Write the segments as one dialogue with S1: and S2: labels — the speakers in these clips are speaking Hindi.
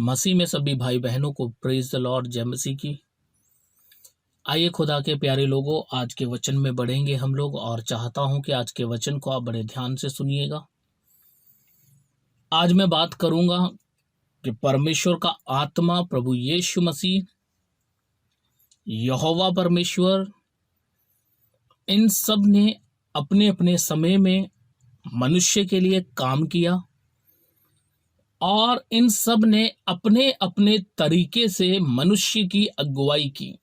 S1: मसीह में सभी भाई बहनों को प्रेज द लॉर्ड, जय मसीह की। आइए खुदा के प्यारे लोगों, आज के वचन में बढ़ेंगे हम लोग, और चाहता हूं कि आज के वचन को आप बड़े ध्यान से सुनिएगा। आज मैं बात करूंगा कि परमेश्वर का आत्मा, प्रभु यीशु मसीह, यहोवा परमेश्वर, इन सब ने अपने अपने समय में मनुष्य के लिए काम किया, और इन सब ने अपने अपने तरीके से मनुष्य की अगुवाई की।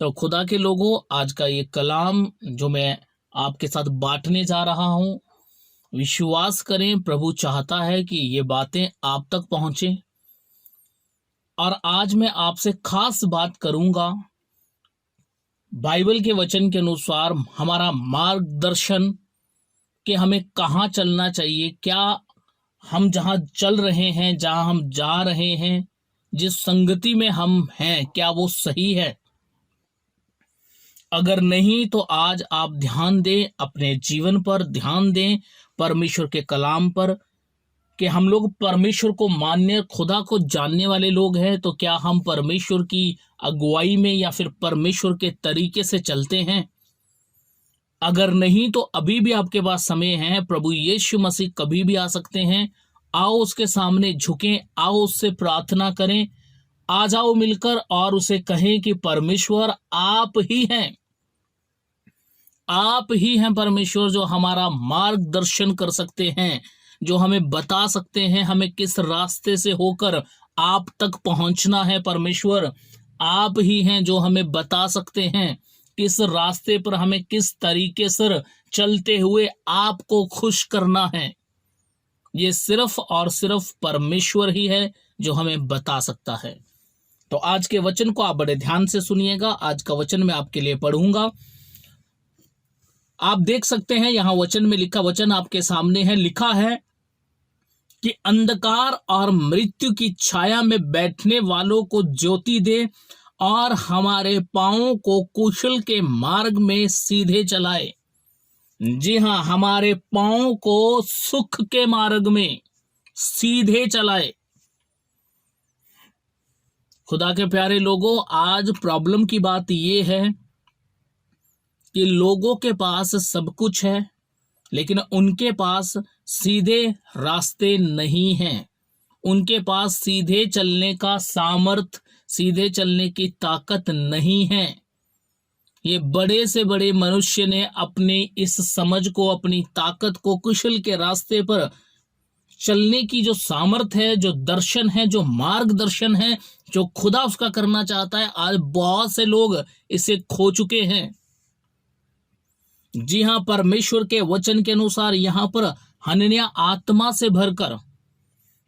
S1: तो खुदा के लोगों, आज का ये कलाम जो मैं आपके साथ बांटने जा रहा हूं, विश्वास करें प्रभु चाहता है कि ये बातें आप तक पहुंचे। और आज मैं आपसे खास बात करूंगा बाइबल के वचन के अनुसार हमारा मार्गदर्शन, कि हमें कहाँ चलना चाहिए, क्या हम जहाँ चल रहे हैं, जहाँ हम जा रहे हैं, जिस संगति में हम हैं, क्या वो सही है। अगर नहीं तो आज आप ध्यान दें, अपने जीवन पर ध्यान दें, परमेश्वर के कलाम पर, कि हम लोग परमेश्वर को मानने, खुदा को जानने वाले लोग हैं। तो क्या हम परमेश्वर की अगुवाई में या फिर परमेश्वर के तरीके से चलते हैं? अगर नहीं तो अभी भी आपके पास समय है। प्रभु यीशु मसीह कभी भी आ सकते हैं। आओ उसके सामने झुकें, आओ उससे प्रार्थना करें, आ जाओ मिलकर और उसे कहें कि परमेश्वर आप ही हैं, आप ही हैं परमेश्वर, जो हमारा मार्गदर्शन कर सकते हैं, जो हमें बता सकते हैं हमें किस रास्ते से होकर आप तक पहुंचना है। परमेश्वर आप ही हैं जो हमें बता सकते हैं किस रास्ते पर हमें किस तरीके से चलते हुए आपको खुश करना है। ये सिर्फ और सिर्फ परमेश्वर ही है जो हमें बता सकता है। तो आज के वचन को आप बड़े ध्यान से सुनिएगा। आज का वचन मैं आपके लिए पढ़ूंगा। आप देख सकते हैं यहां वचन में लिखा, वचन आपके सामने है, लिखा है कि अंधकार और मृत्यु की छाया में बैठने वालों को ज्योति दे, और हमारे पांवों को कुशल के मार्ग में सीधे चलाए। जी हां, हमारे पांवों को सुख के मार्ग में सीधे चलाए। खुदा के प्यारे लोगों, आज प्रॉब्लम की बात यह है कि लोगों के पास सब कुछ है, लेकिन उनके पास सीधे रास्ते नहीं हैं। उनके पास सीधे चलने का सामर्थ, सीधे चलने की ताकत नहीं है। ये बड़े से बड़े मनुष्य ने अपनी इस समझ को, अपनी ताकत को, कुशल के रास्ते पर चलने की जो सामर्थ है, जो दर्शन है, जो मार्गदर्शन है, जो खुदा उसका करना चाहता है, आज बहुत से लोग इसे खो चुके हैं। जी हां, परमेश्वर के वचन के अनुसार यहां पर हनन्याह आत्मा से भरकर,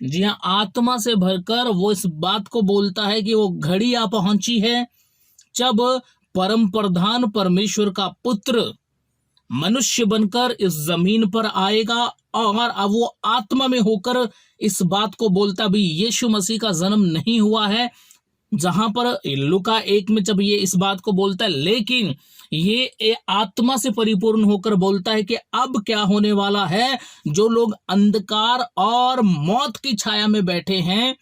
S1: जी हां, आत्मा से भरकर वो इस बात को बोलता है कि वो घड़ी आ पहुंची है जब परम प्रधान परमेश्वर का पुत्र मनुष्य बनकर इस जमीन पर आएगा। और अब वो आत्मा में होकर इस बात को बोलता भी, यीशु मसीह का जन्म नहीं हुआ है, जहां पर लूका 1 में जब ये इस बात को बोलता है, लेकिन ये आत्मा से परिपूर्ण होकर बोलता है कि अब क्या होने वाला है। जो लोग अंधकार और मौत की छाया में बैठे हैं,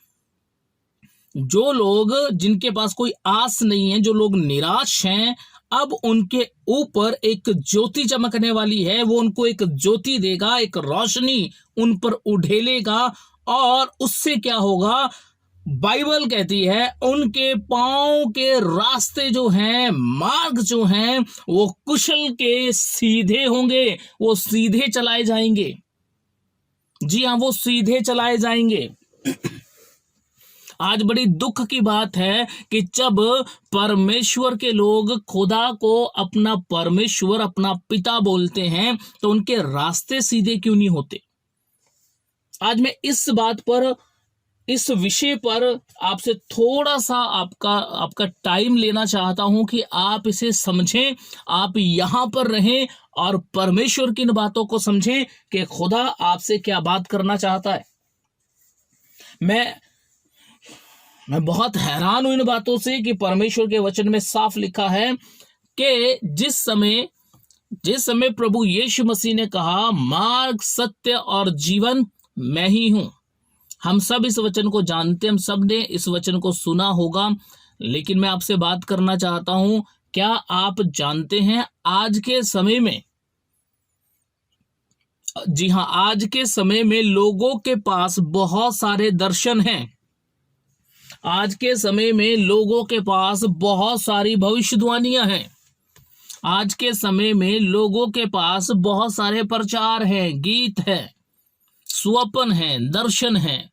S1: जो लोग जिनके पास कोई आस नहीं है, जो लोग निराश हैं, अब उनके ऊपर एक ज्योति चमकने वाली है। वो उनको एक ज्योति देगा, एक रोशनी उन पर उड़ेलेगा, और उससे क्या होगा, बाइबल कहती है उनके पांव के रास्ते जो हैं, मार्ग जो हैं, वो कुशल के सीधे होंगे, वो सीधे चलाए जाएंगे। जी हां, वो सीधे चलाए जाएंगे। आज बड़ी दुख की बात है कि जब परमेश्वर के लोग खुदा को अपना परमेश्वर, अपना पिता बोलते हैं, तो उनके रास्ते सीधे क्यों नहीं होते। आज मैं इस बात पर, इस विषय पर आपसे थोड़ा सा आपका टाइम लेना चाहता हूं कि आप इसे समझें, आप यहां पर रहें और परमेश्वर की इन बातों को समझें कि खुदा आपसे क्या बात करना चाहता है। मैं बहुत हैरान हूं इन बातों से कि परमेश्वर के वचन में साफ लिखा है कि जिस समय प्रभु यीशु मसीह ने कहा, मार्ग, सत्य और जीवन मैं ही हूं, हम सब इस वचन को जानते हैं, हम सब ने इस वचन को सुना होगा, लेकिन मैं आपसे बात करना चाहता हूं, क्या आप जानते हैं आज के समय में, जी हां, आज के समय में लोगों के पास बहुत सारे दर्शन हैं। आज के समय में लोगों के पास बहुत सारी भविष्यवाणियां हैं। आज के समय में लोगों के पास बहुत सारे प्रचार हैं, गीत है, स्वप्न है, दर्शन है,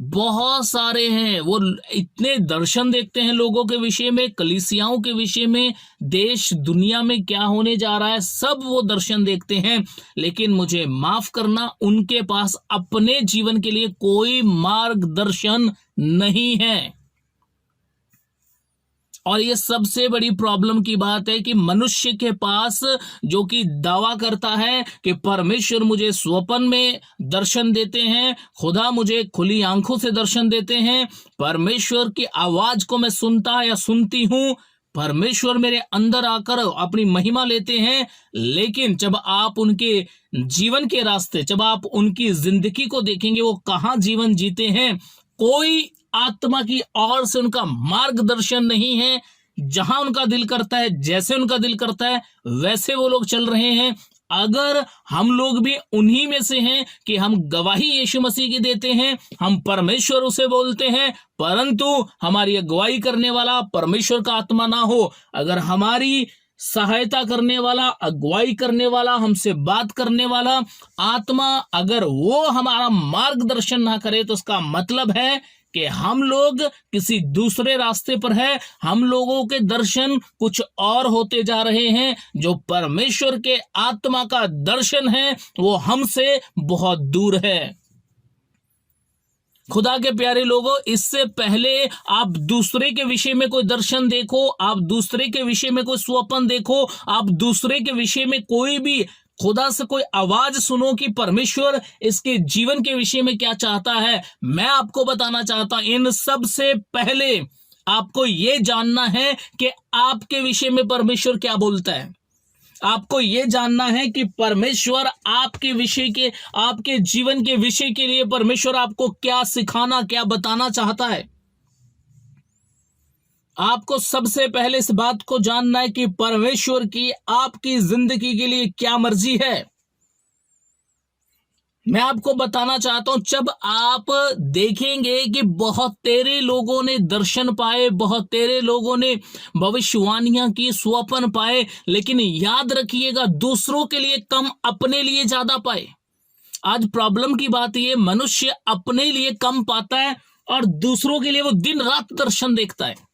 S1: बहुत सारे हैं। वो इतने दर्शन देखते हैं लोगों के विषय में, कलीसियाओं के विषय में, देश दुनिया में क्या होने जा रहा है, सब वो दर्शन देखते हैं। लेकिन मुझे माफ करना, उनके पास अपने जीवन के लिए कोई मार्गदर्शन नहीं है। और ये सबसे बड़ी प्रॉब्लम की बात है कि मनुष्य के पास, जो कि दावा करता है कि परमेश्वर मुझे स्वप्न में दर्शन देते हैं, खुदा मुझे खुली आंखों से दर्शन देते हैं, परमेश्वर की आवाज को मैं सुनता या सुनती हूं, परमेश्वर मेरे अंदर आकर अपनी महिमा लेते हैं। लेकिन जब आप उनके जीवन के रास्ते, जब आप उनकी जिंदगी को देखेंगे, वो कहां जीवन जीते हैं, कोई आत्मा की ओर से उनका मार्गदर्शन नहीं है। जहां उनका दिल करता है, जैसे उनका दिल करता है, वैसे वो लोग चल रहे हैं। अगर हम लोग भी उन्हीं में से हैं कि हम गवाही यीशु मसीह की देते हैं, हम परमेश्वर उसे बोलते हैं, परंतु हमारी अगुवाई करने वाला परमेश्वर का आत्मा ना हो, अगर हमारी सहायता करने वाला, अगुवाई करने वाला, हमसे बात करने वाला आत्मा, अगर वो हमारा मार्गदर्शन ना करे, तो उसका मतलब है कि हम लोग किसी दूसरे रास्ते पर है। हम लोगों के दर्शन कुछ और होते जा रहे हैं। जो परमेश्वर के आत्मा का दर्शन है, वो हमसे बहुत दूर है। खुदा के प्यारे लोगों, इससे पहले आप दूसरे के विषय में कोई दर्शन देखो, आप दूसरे के विषय में कोई स्वप्न देखो, आप दूसरे के विषय में कोई भी खुदा से कोई आवाज सुनो कि परमेश्वर इसके जीवन के विषय में क्या चाहता है, मैं आपको बताना चाहता हूं, इन सब से पहले आपको यह जानना है कि आपके विषय में परमेश्वर क्या बोलता है। आपको यह जानना है कि परमेश्वर आपके विषय के, आपके जीवन के विषय के लिए परमेश्वर आपको क्या सिखाना, क्या बताना चाहता है। आपको सबसे पहले इस बात को जानना है कि परमेश्वर की आपकी जिंदगी के लिए क्या मर्जी है। मैं आपको बताना चाहता हूं, जब आप देखेंगे कि बहुत तेरे लोगों ने दर्शन पाए, बहुत तेरे लोगों ने भविष्यवाणियां की, स्वप्न पाए, लेकिन याद रखिएगा, दूसरों के लिए कम, अपने लिए ज्यादा पाए। आज प्रॉब्लम की बात यह, मनुष्य अपने लिए कम पाता है और दूसरों के लिए वो दिन रात दर्शन देखता है।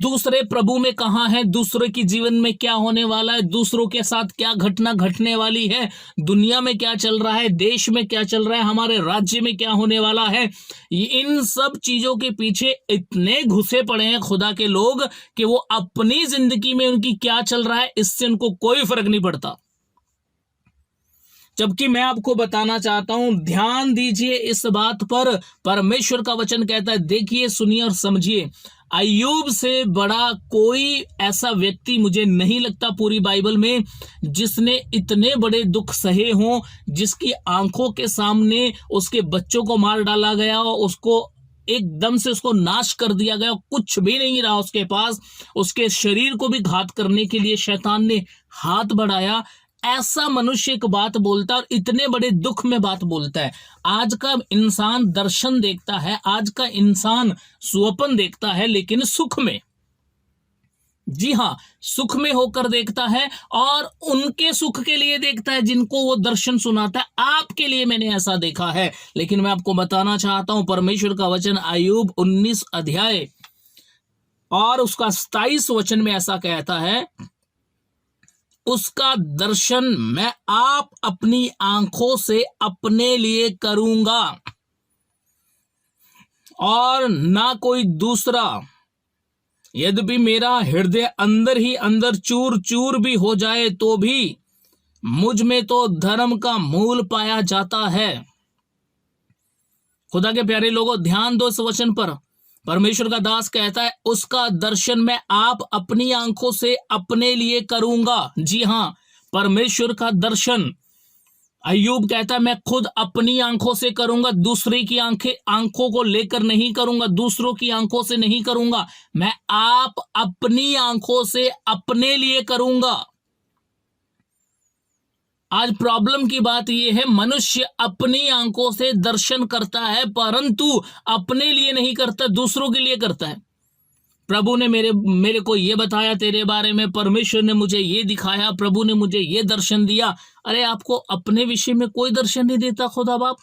S1: दूसरे प्रभु में कहां है, दूसरे की जीवन में क्या होने वाला है, दूसरों के साथ क्या घटना घटने वाली है, दुनिया में क्या चल रहा है, देश में क्या चल रहा है, हमारे राज्य में क्या होने वाला है, इन सब चीजों के पीछे इतने घुसे पड़े हैं खुदा के लोग कि वो अपनी जिंदगी में उनकी क्या चल रहा है, इससे उनको कोई फर्क नहीं पड़ता। जबकि मैं आपको बताना चाहता हूं, ध्यान दीजिए इस बात पर, परमेश्वर का वचन कहता है, देखिए, सुनिए और समझिए, अय्यूब से बड़ा कोई ऐसा व्यक्ति मुझे नहीं लगता पूरी बाइबल में जिसने इतने बड़े दुख सहे हों, जिसकी आंखों के सामने उसके बच्चों को मार डाला गया, उसको एकदम से उसको नाश कर दिया गया, कुछ भी नहीं रहा उसके पास, उसके शरीर को भी घात करने के लिए शैतान ने हाथ बढ़ाया। ऐसा मनुष्य एक बात बोलता है और इतने बड़े दुख में बात बोलता है। आज का इंसान दर्शन देखता है, आज का इंसान स्वप्न देखता है, लेकिन सुख में, जी हां, सुख में होकर देखता है और उनके सुख के लिए देखता है जिनको वो दर्शन सुनाता है। आपके लिए मैंने ऐसा देखा है। लेकिन मैं आपको बताना चाहता हूं, परमेश्वर का वचन अय्यूब 19 अध्याय और उसका 27 वचन में ऐसा कहता है, उसका दर्शन मैं आप अपनी आंखों से अपने लिए करूंगा और ना कोई दूसरा। यद्यपि मेरा हृदय अंदर ही अंदर चूर चूर भी हो जाए, तो भी मुझ में तो धर्म का मूल पाया जाता है। खुदा के प्यारे लोगों, ध्यान दो इस वचन पर। परमेश्वर का दास कहता है, उसका दर्शन मैं आप अपनी आंखों से अपने लिए करूंगा। जी हां, परमेश्वर का दर्शन अय्यूब कहता है मैं खुद अपनी आंखों से करूंगा, दूसरे की आंखों को लेकर नहीं करूंगा, दूसरों की आंखों से नहीं करूंगा, मैं आप अपनी आंखों से अपने लिए करूंगा। आज प्रॉब्लम की बात यह है, मनुष्य अपनी आंखों से दर्शन करता है परंतु अपने लिए नहीं करता, दूसरों के लिए करता है। प्रभु ने मेरे को ये बताया तेरे बारे में, परमेश्वर ने मुझे ये दिखाया, प्रभु ने मुझे ये दर्शन दिया। अरे आपको अपने विषय में कोई दर्शन नहीं देता खुदा बाप।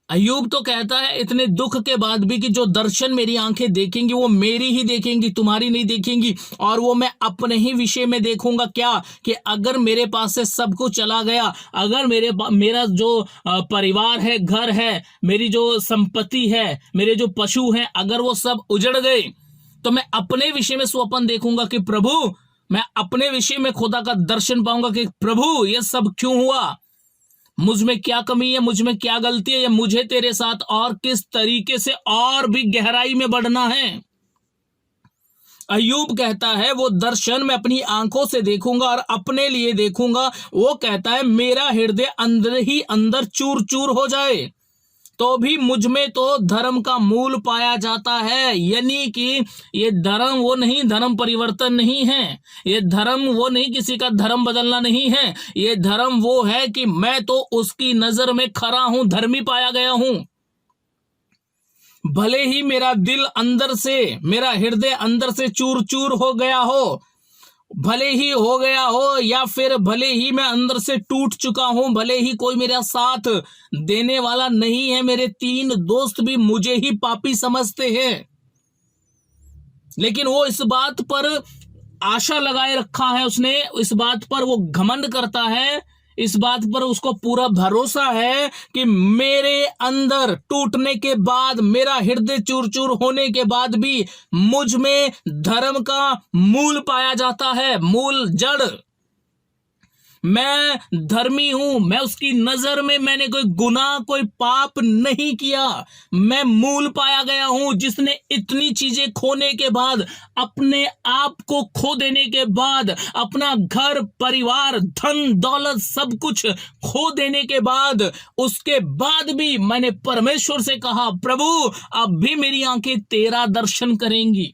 S1: अय्यूब तो कहता है इतने दुख के बाद भी कि जो दर्शन मेरी आंखें देखेंगी वो मेरी ही देखेंगी, तुम्हारी नहीं देखेंगी, और वो मैं अपने ही विषय में देखूंगा। क्या कि अगर मेरे पास से सब कुछ चला गया, अगर मेरा जो परिवार है, घर है, मेरी जो संपत्ति है, मेरे जो पशु हैं, अगर वो सब उजड़ गए तो मैं अपने विषय में स्वप्न देखूंगा कि प्रभु, मैं अपने विषय में खुदा का दर्शन पाऊंगा कि प्रभु ये सब क्यों हुआ, मुझ में क्या कमी है, मुझ में क्या गलती है, या मुझे तेरे साथ और किस तरीके से और भी गहराई में बढ़ना है। अय्यूब कहता है वो दर्शन मैं अपनी आंखों से देखूंगा और अपने लिए देखूंगा। वो कहता है मेरा हृदय अंदर ही अंदर चूर चूर हो जाए तो भी मुझ में तो धर्म का मूल पाया जाता है। यानी कि ये धर्म वो नहीं, धर्म परिवर्तन नहीं है, ये धर्म वो नहीं, किसी का धर्म बदलना नहीं है, ये धर्म वो है कि मैं तो उसकी नजर में खरा हूं, धर्मी पाया गया हूं। भले ही मेरा दिल अंदर से, मेरा हृदय अंदर से चूर चूर हो गया हो, भले ही हो गया हो, या फिर भले ही मैं अंदर से टूट चुका हूं, भले ही कोई मेरा साथ देने वाला नहीं है, मेरे 3 दोस्त भी मुझे ही पापी समझते हैं, लेकिन वो इस बात पर आशा लगाए रखा है, उसने इस बात पर वो घमंड करता है, इस बात पर उसको पूरा भरोसा है कि मेरे अंदर टूटने के बाद, मेरा हृदय चूर चूर होने के बाद भी मुझ में धर्म का मूल पाया जाता है, मूल जड़। मैं धर्मी हूं, मैं उसकी नजर में मैंने कोई गुनाह, कोई पाप नहीं किया, मैं मूल पाया गया हूं, जिसने इतनी चीजें खोने के बाद, अपने आप को खो देने के बाद, अपना घर परिवार धन दौलत सब कुछ खो देने के बाद, उसके बाद भी मैंने परमेश्वर से कहा प्रभु अब भी मेरी आंखें तेरा दर्शन करेंगी।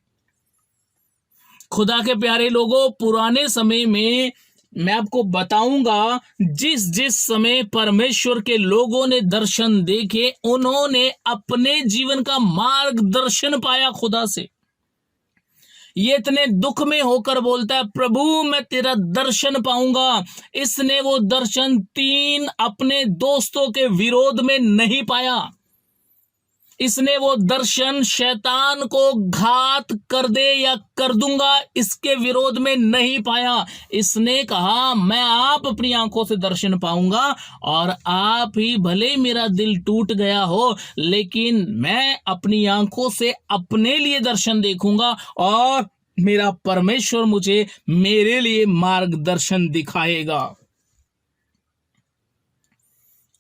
S1: खुदा के प्यारे लोगों, पुराने समय में मैं आपको बताऊंगा, जिस जिस समय परमेश्वर के लोगों ने दर्शन देखे, उन्होंने अपने जीवन का मार्गदर्शन पाया खुदा से। ये इतने दुख में होकर बोलता है प्रभु मैं तेरा दर्शन पाऊंगा। इसने वो दर्शन 3 अपने दोस्तों के विरोध में नहीं पाया, इसने वो दर्शन शैतान को घात कर दे या कर दूंगा इसके विरोध में नहीं पाया। इसने कहा मैं आप अपनी आंखों से दर्शन पाऊंगा, और आप ही भले मेरा दिल टूट गया हो, लेकिन मैं अपनी आंखों से अपने लिए दर्शन देखूंगा और मेरा परमेश्वर मुझे मेरे लिए मार्गदर्शन दिखाएगा।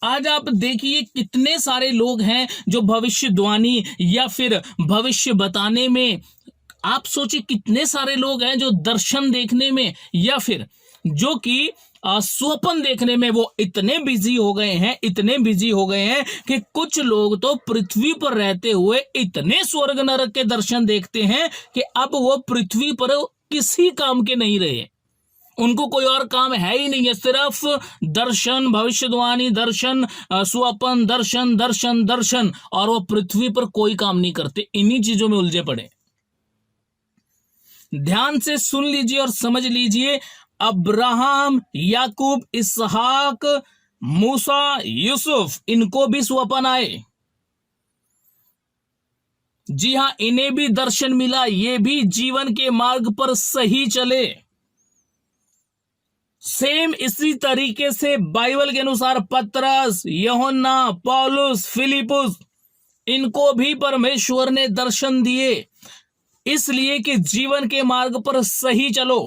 S1: आज आप देखिए कितने सारे लोग हैं जो भविष्यवाणी या फिर भविष्य बताने में, आप सोचिए कितने सारे लोग हैं जो दर्शन देखने में या फिर जो कि स्वप्न देखने में वो इतने बिजी हो गए हैं, इतने बिजी हो गए हैं कि कुछ लोग तो पृथ्वी पर रहते हुए इतने स्वर्ग नरक के दर्शन देखते हैं कि अब वो पृथ्वी पर किसी काम के नहीं रहे, उनको कोई और काम है ही नहीं है, सिर्फ दर्शन, भविष्यवाणी, दर्शन, स्वप्न, दर्शन दर्शन दर्शन, और वो पृथ्वी पर कोई काम नहीं करते, इन्हीं चीजों में उलझे पड़े। ध्यान से सुन लीजिए और समझ लीजिए, अब्राहम, याकूब, इसहाक, मूसा, यूसुफ, इनको भी स्वप्न आए। जी हां, इन्हें भी दर्शन मिला, ये भी जीवन के मार्ग पर सही चले। सेम इसी तरीके से बाइबल के अनुसार पतरस, यूहन्ना, पौलुस, फिलिपुस, इनको भी परमेश्वर ने दर्शन दिए, इसलिए कि जीवन के मार्ग पर सही चलो।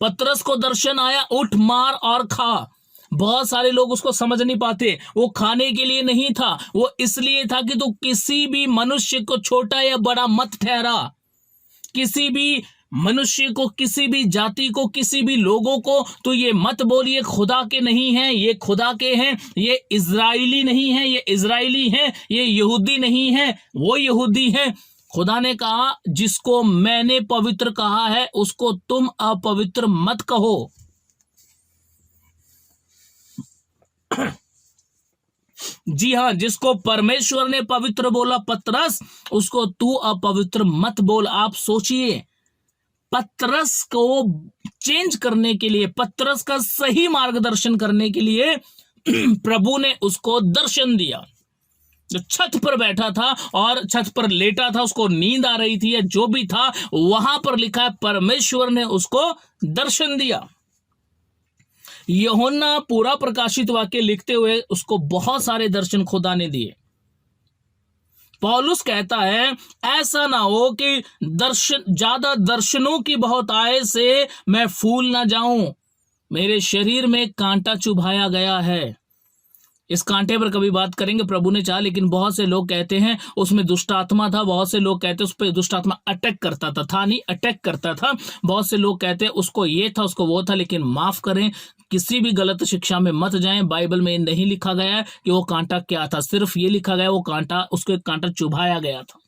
S1: पतरस को दर्शन आया, उठ मार और खा। बहुत सारे लोग उसको समझ नहीं पाते, वो खाने के लिए नहीं था, वो इसलिए था कि तू किसी भी मनुष्य को छोटा या बड़ा मत ठहरा, किसी भी मनुष्य को, किसी भी जाति को, किसी भी लोगों को तो ये मत बोलिए खुदा के नहीं हैं, ये खुदा के हैं, ये इजराइली नहीं है, ये इजराइली हैं, ये यहूदी नहीं है, वो यहूदी है। खुदा ने कहा जिसको मैंने पवित्र कहा है उसको तुम अपवित्र मत कहो। जी हाँ, जिसको परमेश्वर ने पवित्र बोला पतरस, उसको तू अपवित्र मत बोल। आप सोचिए, पतरस को चेंज करने के लिए, पतरस का सही मार्गदर्शन करने के लिए प्रभु ने उसको दर्शन दिया। जो छत पर बैठा था और छत पर लेटा था, उसको नींद आ रही थी या जो भी था, वहां पर लिखा है परमेश्वर ने उसको दर्शन दिया। यूहन्ना पूरा प्रकाशित वाक्य लिखते हुए उसको बहुत सारे दर्शन खुदा ने दिए। पौलुस कहता है ऐसा ना हो कि ज्यादा दर्शनों की बहुत आय से मैं फूल ना जाऊं, मेरे शरीर में कांटा चुभाया गया है। इस कांटे पर कभी बात करेंगे, प्रभु ने चाहा। लेकिन बहुत से लोग कहते हैं उसमें दुष्ट आत्मा था, बहुत से लोग कहते हैं उस पर दुष्ट आत्मा अटैक करता था नहीं, अटैक करता था। बहुत से लोग कहते हैं उसको ये था, उसको वो था। लेकिन माफ करें, किसी भी गलत शिक्षा में मत जाएं। बाइबल में नहीं लिखा गया है कि वो कांटा क्या था, सिर्फ ये लिखा गया वो कांटा, उसको एक कांटा चुभाया गया था।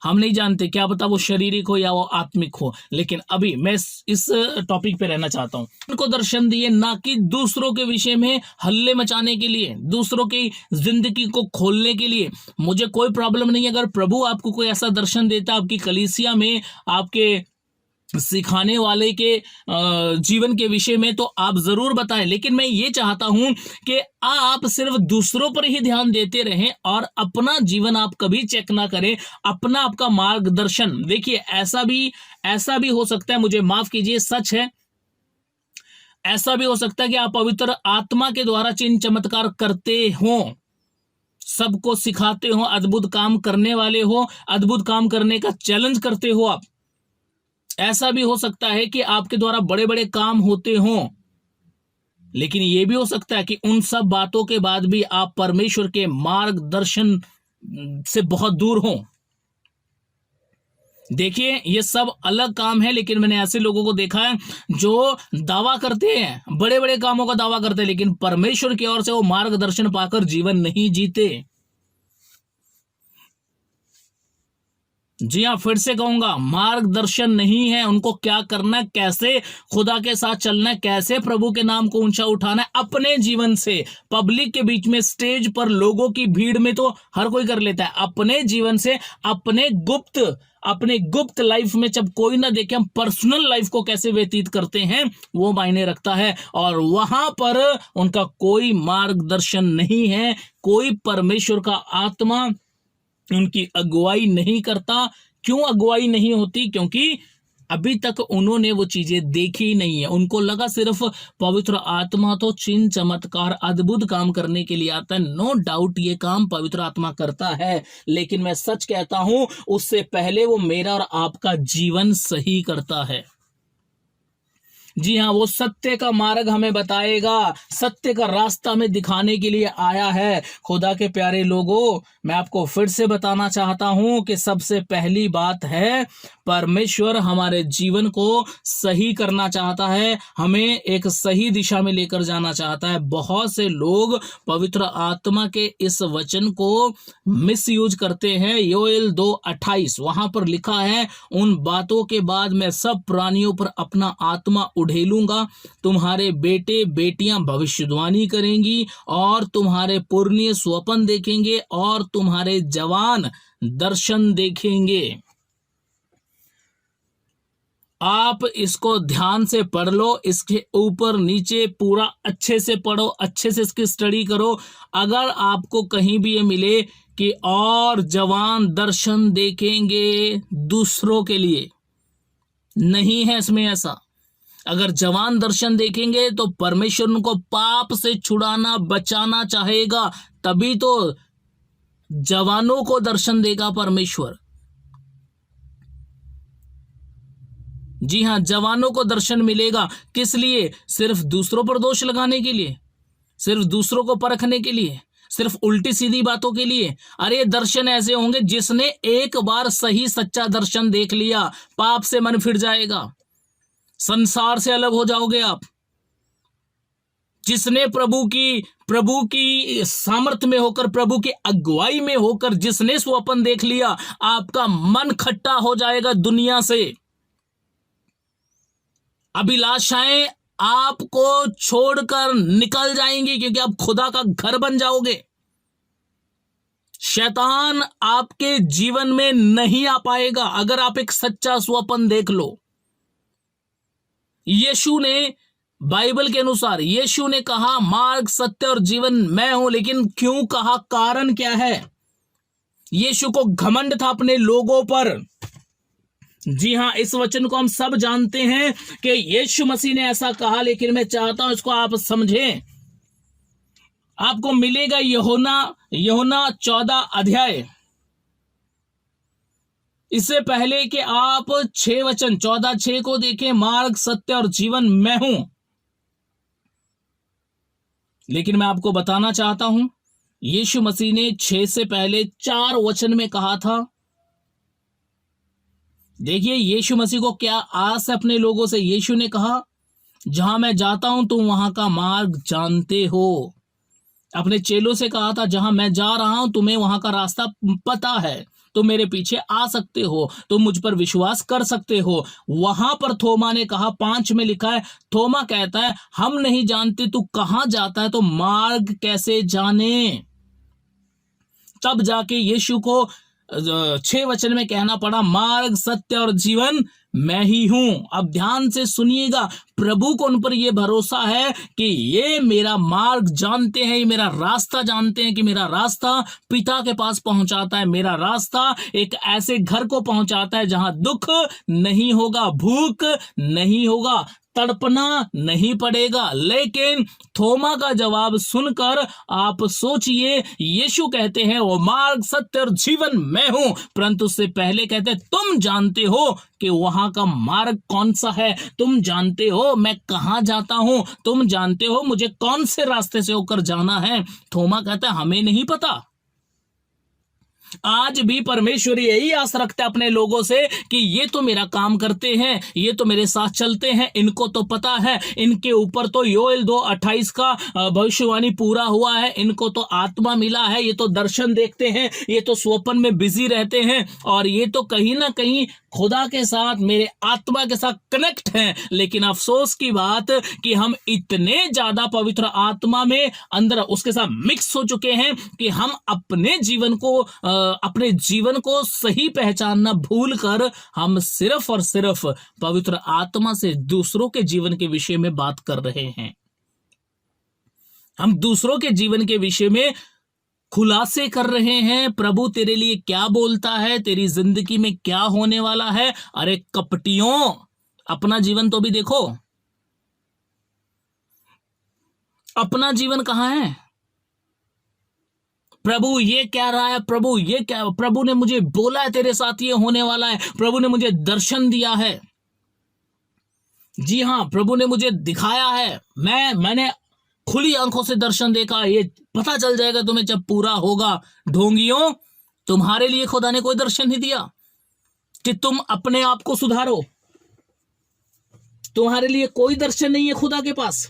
S1: हम नहीं जानते, क्या पता वो शारीरिक हो या वो आत्मिक हो। लेकिन अभी मैं इस टॉपिक पे रहना चाहता हूं। उनको दर्शन दिए ना कि दूसरों के विषय में हल्ले मचाने के लिए, दूसरों की जिंदगी को खोलने के लिए। मुझे कोई प्रॉब्लम नहीं है अगर प्रभु आपको कोई ऐसा दर्शन देता आपकी कलीसिया में, आपके सिखाने वाले के जीवन के विषय में, तो आप जरूर बताएं। लेकिन मैं ये चाहता हूं कि आप सिर्फ दूसरों पर ही ध्यान देते रहें और अपना जीवन आप कभी चेक ना करें, अपना आपका मार्गदर्शन। देखिए ऐसा भी हो सकता है, मुझे माफ कीजिए, सच है, ऐसा भी हो सकता है कि आप पवित्र आत्मा के द्वारा चिन्ह चमत्कार करते हो, सबको सिखाते हो, अद्भुत काम करने वाले हो, अद्भुत काम करने का चैलेंज करते हो आप। ऐसा भी हो सकता है कि आपके द्वारा बड़े बड़े काम होते हों। लेकिन यह भी हो सकता है कि उन सब बातों के बाद भी आप परमेश्वर के मार्गदर्शन से बहुत दूर हों। देखिए ये सब अलग काम है, लेकिन मैंने ऐसे लोगों को देखा है जो दावा करते हैं, बड़े बड़े कामों का दावा करते हैं, लेकिन परमेश्वर की ओर से वो मार्गदर्शन पाकर जीवन नहीं जीते। जी हाँ, फिर से कहूंगा, मार्गदर्शन नहीं है उनको, क्या करना है, कैसे खुदा के साथ चलना है, कैसे प्रभु के नाम को ऊंचा उठाना है अपने जीवन से। पब्लिक के बीच में, स्टेज पर, लोगों की भीड़ में तो हर कोई कर लेता है। अपने जीवन से, अपने गुप्त लाइफ में जब कोई ना देखे, हम पर्सनल लाइफ को कैसे व्यतीत करते हैं वो मायने रखता है। और वहां पर उनका कोई मार्गदर्शन नहीं है, कोई परमेश्वर का आत्मा उनकी अगुवाई नहीं करता। क्यों अगुवाई नहीं होती? क्योंकि अभी तक उन्होंने वो चीजें देखी नहीं है। उनको लगा सिर्फ पवित्र आत्मा तो चिन्ह चमत्कार अद्भुत काम करने के लिए आता है। नो डाउट ये काम पवित्र आत्मा करता है, लेकिन मैं सच कहता हूं उससे पहले वो मेरा और आपका जीवन सही करता है। जी हाँ, वो सत्य का मार्ग हमें बताएगा, सत्य का रास्ता हमें दिखाने के लिए आया है। खुदा के प्यारे लोगों, मैं आपको फिर से बताना चाहता हूं कि सबसे पहली बात है, परमेश्वर हमारे जीवन को सही करना चाहता है, हमें एक सही दिशा में लेकर जाना चाहता है। बहुत से लोग पवित्र आत्मा के इस वचन को मिसयूज करते हैं। योएल 2:28 वहां पर लिखा है, उन बातों के बाद मैं सब प्राणियों पर अपना आत्मा उड़ेलूंगा, तुम्हारे बेटे बेटियां भविष्यवाणी करेंगी और तुम्हारे पुरनिये स्वप्न देखेंगे और तुम्हारे जवान दर्शन देखेंगे। आप इसको ध्यान से पढ़ लो, इसके ऊपर नीचे पूरा अच्छे से पढ़ो, अच्छे से इसकी स्टडी करो। अगर आपको कहीं भी ये मिले कि और जवान दर्शन देखेंगे दूसरों के लिए, नहीं है इसमें ऐसा। अगर जवान दर्शन देखेंगे तो परमेश्वर उनको पाप से छुड़ाना, बचाना चाहेगा, तभी तो जवानों को दर्शन देगा परमेश्वर। जी हाँ, जवानों को दर्शन मिलेगा। किस लिए? सिर्फ दूसरों पर दोष लगाने के लिए, सिर्फ दूसरों को परखने के लिए। सिर्फ उल्टी सीधी बातों के लिए। अरे दर्शन ऐसे होंगे, जिसने एक बार सही सच्चा दर्शन देख लिया, पाप से मन फिर जाएगा, संसार से अलग हो जाओगे आप। जिसने प्रभु की सामर्थ्य में होकर, प्रभु की अगुवाई में होकर जिसने स्वप्न देख लिया, आपका मन खट्टा हो जाएगा दुनिया से। अभिलाषाएं आपको छोड़कर निकल जाएंगी, क्योंकि आप खुदा का घर बन जाओगे। शैतान आपके जीवन में नहीं आ पाएगा अगर आप एक सच्चा स्वप्न देख लो। यीशु ने, बाइबल के अनुसार यीशु ने कहा मार्ग सत्य और जीवन मैं हूं, लेकिन क्यों कहा, कारण क्या है? यीशु को घमंड था अपने लोगों पर। जी हां, इस वचन को हम सब जानते हैं कि यीशु मसीह ने ऐसा कहा, लेकिन मैं चाहता हूं इसको आप समझें। आपको मिलेगा यूहन्ना 14 अध्याय। इससे पहले कि आप 6 वचन 14:6 को देखें, मार्ग सत्य और जीवन मैं हूं। लेकिन मैं आपको बताना चाहता हूं, यीशु मसीह ने 6 से पहले 4 वचन में कहा था। देखिए यीशु मसीह को क्या आस है अपने लोगों से। यीशु ने कहा जहां मैं जाता हूं तुम वहां का मार्ग जानते हो। अपने चेलों से कहा था जहां मैं जा रहा हूं तुम्हें वहां का रास्ता पता है, तुम मेरे पीछे आ सकते हो, तुम मुझ पर विश्वास कर सकते हो। वहां पर थोमा ने कहा, 5 में लिखा है, थोमा कहता है हम नहीं जानते तू कहां जाता है, तो मार्ग कैसे जाने। तब जाके यीशु को 6 वचन में कहना पड़ा मार्ग सत्य और जीवन मैं ही हूं। अब ध्यान से सुनिएगा, प्रभु को उन पर यह भरोसा है कि ये मेरा मार्ग जानते हैं, ये मेरा रास्ता जानते हैं, कि मेरा रास्ता पिता के पास पहुंचाता है। मेरा रास्ता एक ऐसे घर को पहुंचाता है जहां दुख नहीं होगा, भूख नहीं होगा, तड़पना नहीं पड़ेगा। लेकिन थोमा का जवाब सुनकर आप सोचिए, यीशु कहते हैं वो मार्ग सत्य और जीवन मैं हूं, परंतु उससे पहले कहते हैं तुम जानते हो कि वहां का मार्ग कौन सा है, तुम जानते हो मैं कहां जाता हूं, तुम जानते हो मुझे कौन से रास्ते से होकर जाना है। थोमा कहता है हमें नहीं पता। आज भी परमेश्वर यही आस रखता है अपने लोगों से कि ये तो मेरा काम करते हैं, ये तो मेरे साथ चलते हैं, इनको तो पता है, इनके ऊपर तो योएल 2:28 का भविष्यवाणी पूरा हुआ है, इनको तो आत्मा मिला है, ये तो दर्शन देखते हैं, ये तो स्वप्न में बिजी रहते हैं, और ये तो कहीं ना कहीं खुदा के साथ, मेरे आत्मा के साथ कनेक्ट हैं। लेकिन अफसोस की बात कि हम इतने ज्यादा पवित्र आत्मा में अंदर उसके साथ मिक्स हो चुके हैं कि हम अपने जीवन को सही पहचानना भूल कर हम सिर्फ और सिर्फ पवित्र आत्मा से दूसरों के जीवन के विषय में बात कर रहे हैं। हम दूसरों के जीवन के विषय में खुलासे कर रहे हैं, प्रभु तेरे लिए क्या बोलता है, तेरी जिंदगी में क्या होने वाला है। अरे कपटियों, अपना जीवन तो भी देखो, अपना जीवन कहां है। प्रभु ये कह रहा है, प्रभु ने मुझे बोला है तेरे साथ ये होने वाला है, प्रभु ने मुझे दर्शन दिया है। जी हां, प्रभु ने मुझे दिखाया है, मैंने खुली आंखों से दर्शन देखा। ये पता चल जाएगा तुम्हें जब पूरा होगा। ढोंगियों, तुम्हारे लिए खुदा ने कोई दर्शन नहीं दिया कि तुम अपने आप को सुधारो। तुम्हारे लिए कोई दर्शन नहीं है खुदा के पास।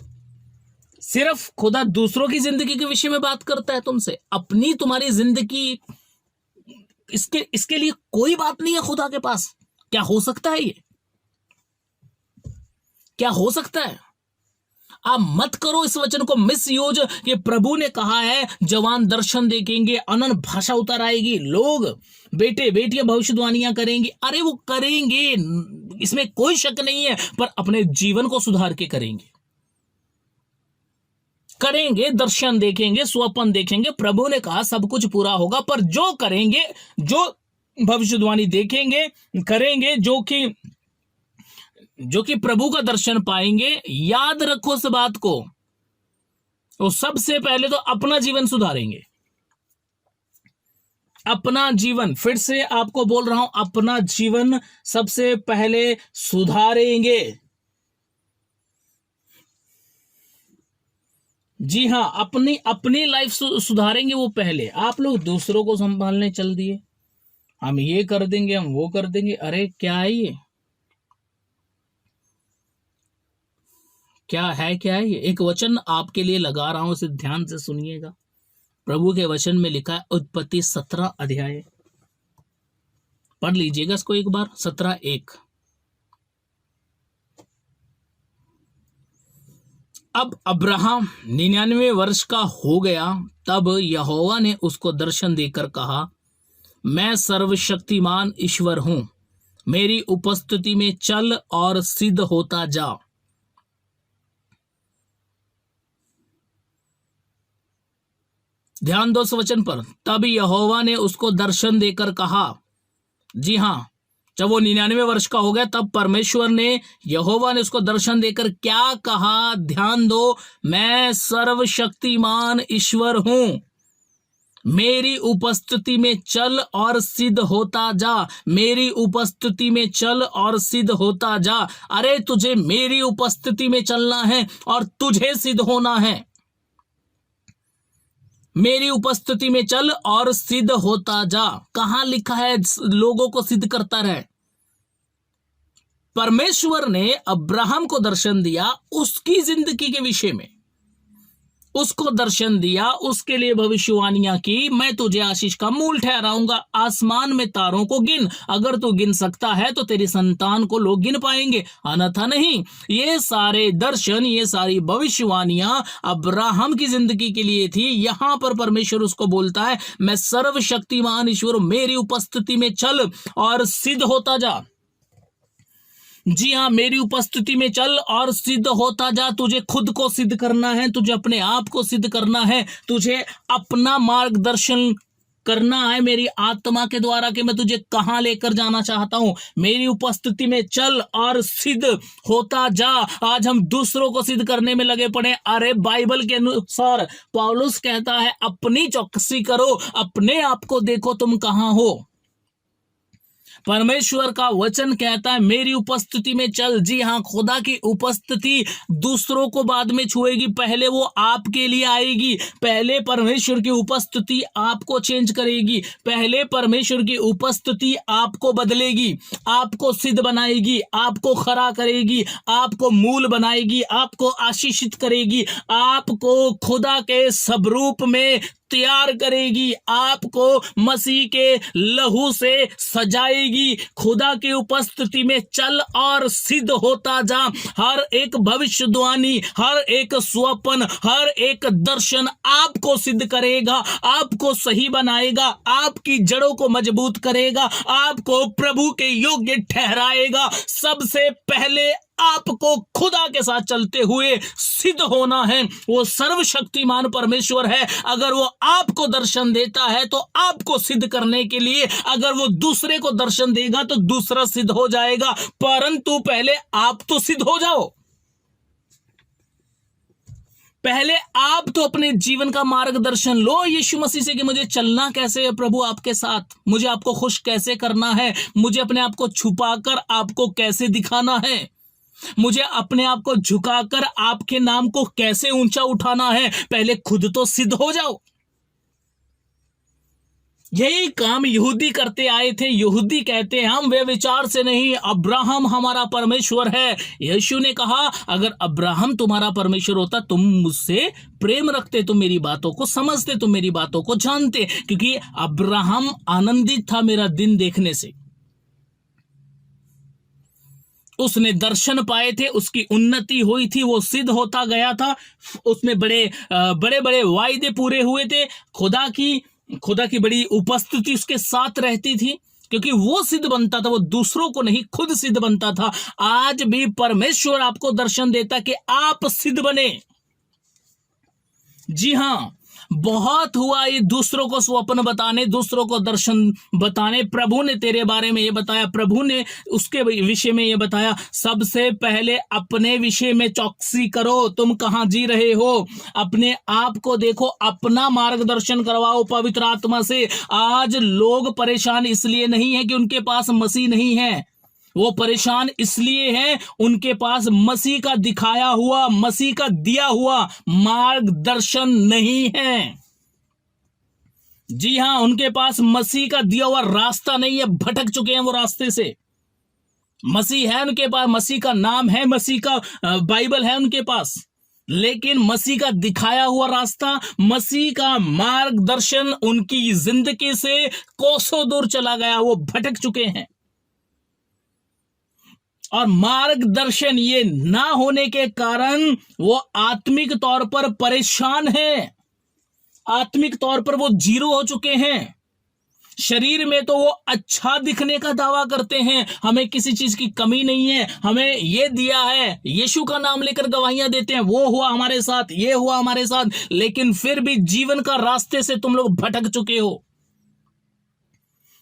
S1: सिर्फ खुदा दूसरों की जिंदगी के विषय में बात करता है तुमसे। अपनी तुम्हारी जिंदगी, इसके लिए कोई बात नहीं है खुदा के पास। क्या हो सकता है ये? क्या हो सकता है? आप मत करो इस वचन को मिसयूज कि प्रभु ने कहा है जवान दर्शन देखेंगे, अनंत भाषा उतर आएगी, लोग बेटे बेटियां भविष्यवाणियां करेंगे। अरे वो करेंगे, इसमें कोई शक नहीं है, पर अपने जीवन को सुधार के करेंगे, दर्शन देखेंगे, स्वप्न देखेंगे। प्रभु ने कहा सब कुछ पूरा होगा, पर जो करेंगे, जो भविष्यवाणी देखेंगे, करेंगे, जो कि प्रभु का दर्शन पाएंगे, याद रखो इस बात को, वो सबसे पहले तो अपना जीवन सुधारेंगे। अपना जीवन, फिर से आपको बोल रहा हूं, अपना जीवन सबसे पहले सुधारेंगे। जी हाँ, अपनी अपनी लाइफ सुधारेंगे वो पहले। आप लोग दूसरों को संभालने चल दिए, हम ये कर देंगे, हम वो कर देंगे। अरे क्या है ये, क्या है, क्या है ये? एक वचन आपके लिए लगा रहा हूं, इसे ध्यान से सुनिएगा। प्रभु के वचन में लिखा है, उत्पत्ति 17 अध्याय, पढ़ लीजिएगा इसको एक बार। 17:1। अब अब्राहम 99 वर्ष का हो गया, तब यहोवा ने उसको दर्शन देकर कहा, मैं सर्वशक्तिमान ईश्वर हूं, मेरी उपस्थिति में चल और सिद्ध होता जा। ध्यान दो इस वचन पर। तब यहोवा ने उसको दर्शन देकर कहा, जी हां, जब वो 99 वर्ष का हो गया तब परमेश्वर ने, यहोवा ने उसको दर्शन देकर क्या कहा, ध्यान दो, मैं सर्वशक्तिमान ईश्वर हूं, मेरी उपस्थिति में चल और सिद्ध होता जा, मेरी उपस्थिति में चल और सिद्ध होता जा। अरे तुझे मेरी उपस्थिति में चलना है और तुझे सिद्ध होना है। मेरी उपस्थिति में चल और सिद्ध होता जा। कहां लिखा है लोगों को सिद्ध करता रहे? परमेश्वर ने अब्राहम को दर्शन दिया, उसकी जिंदगी के विषय में उसको दर्शन दिया, उसके लिए भविष्यवाणियां की, मैं तुझे आशीष का मूल ठहराऊंगा, आसमान में तारों को गिन, अगर तू गिन सकता है तो तेरी संतान को लोग गिन पाएंगे, अन्यथा नहीं। ये सारे दर्शन, ये सारी भविष्यवाणियां अब्राहम की जिंदगी के लिए थी। यहां पर परमेश्वर उसको बोलता है, मैं सर्वशक्तिमान ईश्वर, मेरी उपस्थिति में चल और सिद्ध होता जा। जी हाँ, मेरी उपस्थिति में चल और सिद्ध होता जा। तुझे खुद को सिद्ध करना है, तुझे अपने आप को सिद्ध करना है, तुझे अपना मार्गदर्शन करना है मेरी आत्मा के द्वारा कि मैं तुझे कहां लेकर जाना चाहता हूं। मेरी उपस्थिति में चल और सिद्ध होता जा। आज हम दूसरों को सिद्ध करने में लगे पड़े। अरे बाइबल के अनुसार पौलुस कहता है, अपनी चौकसी करो, अपने आप को देखो तुम कहां हो। परमेश्वर का वचन कहता है, मेरी उपस्थिति में चल। जी हां, खुदा की उपस्थिति दूसरों को बाद में छुएगी, पहले वो आपके लिए आएगी। पहले परमेश्वर की उपस्थिति आपको चेंज करेगी, पहले परमेश्वर की उपस्थिति आपको बदलेगी, आपको सिद्ध बनाएगी, आपको खड़ा करेगी, आपको मूल बनाएगी, आपको आशीषित करेगी, आपको खुदा के स्वरूप में तैयार करेगी, आपको मसीह के लहू से सजाएगी। खुदा की उपस्थिति में चल और सिद्ध होता जा। हर एक भविष्यवाणी, हर एक स्वप्न, हर एक दर्शन आपको सिद्ध करेगा, आपको सही बनाएगा, आपकी जड़ों को मजबूत करेगा, आपको प्रभु के योग्य ठहराएगा। सबसे पहले आपको खुदा के साथ चलते हुए सिद्ध होना है। वो सर्वशक्तिमान परमेश्वर है। अगर वो आपको दर्शन देता है तो आपको सिद्ध करने के लिए, अगर वो दूसरे को दर्शन देगा तो दूसरा सिद्ध हो जाएगा, परंतु पहले आप तो सिद्ध हो जाओ। पहले आप तो अपने जीवन का मार्गदर्शन लो यीशु मसीह से कि मुझे चलना कैसे है प्रभु आपके साथ, मुझे आपको खुश कैसे करना है, मुझे अपने आप को छुपाकर आपको कैसे दिखाना है, मुझे अपने आप को झुकाकर आपके नाम को कैसे ऊंचा उठाना है। पहले खुद तो सिद्ध हो जाओ। यही काम यहूदी करते आए थे। यहूदी कहते हैं हम वे विचार से नहीं, अब्राहम हमारा परमेश्वर है। यीशु ने कहा, अगर अब्राहम तुम्हारा परमेश्वर होता, तुम मुझसे प्रेम रखते, तुम मेरी बातों को समझते, तुम मेरी बातों को जानते, क्योंकि अब्राहम आनंदित था मेरा दिन देखने से। उसने दर्शन पाए थे, उसकी उन्नति हुई थी, वो सिद्ध होता गया था, उसमें बड़े बड़े वायदे पूरे हुए थे। खुदा की बड़ी उपस्थिति उसके साथ रहती थी, क्योंकि वो सिद्ध बनता था, वो दूसरों को नहीं खुद सिद्ध बनता था। आज भी परमेश्वर आपको दर्शन देता कि आप सिद्ध बने। जी हां, बहुत हुआ ये दूसरों को स्वप्न बताने, दूसरों को दर्शन बताने। प्रभु ने तेरे बारे में ये बताया, प्रभु ने उसके विषय में ये बताया। सबसे पहले अपने विषय में चौकसी करो, तुम कहां जी रहे हो, अपने आप को देखो, अपना मार्गदर्शन करवाओ पवित्र आत्मा से। आज लोग परेशान इसलिए नहीं है कि उनके पास मसीह नहीं है, वो परेशान इसलिए हैं, उनके पास मसीह का दिखाया हुआ, मसीह का दिया हुआ मार्गदर्शन नहीं है। जी हां, उनके पास मसीह का दिया हुआ रास्ता नहीं है, भटक चुके हैं वो रास्ते से। मसीह है उनके पास, मसीह का नाम है, मसीह का बाइबल है उनके पास, लेकिन मसीह का दिखाया हुआ रास्ता, मसीह का मार्गदर्शन उनकी जिंदगी से कोसों दूर चला गया, वो भटक चुके हैं। और मार्गदर्शन ये ना होने के कारण वो आत्मिक तौर पर परेशान है, आत्मिक तौर पर वो जीरो हो चुके हैं। शरीर में तो वो अच्छा दिखने का दावा करते हैं, हमें किसी चीज की कमी नहीं है, हमें ये दिया है, यीशु का नाम लेकर गवाहियां देते हैं, वो हुआ हमारे साथ, ये हुआ हमारे साथ, लेकिन फिर भी जीवन का रास्ते से तुम लोग भटक चुके हो।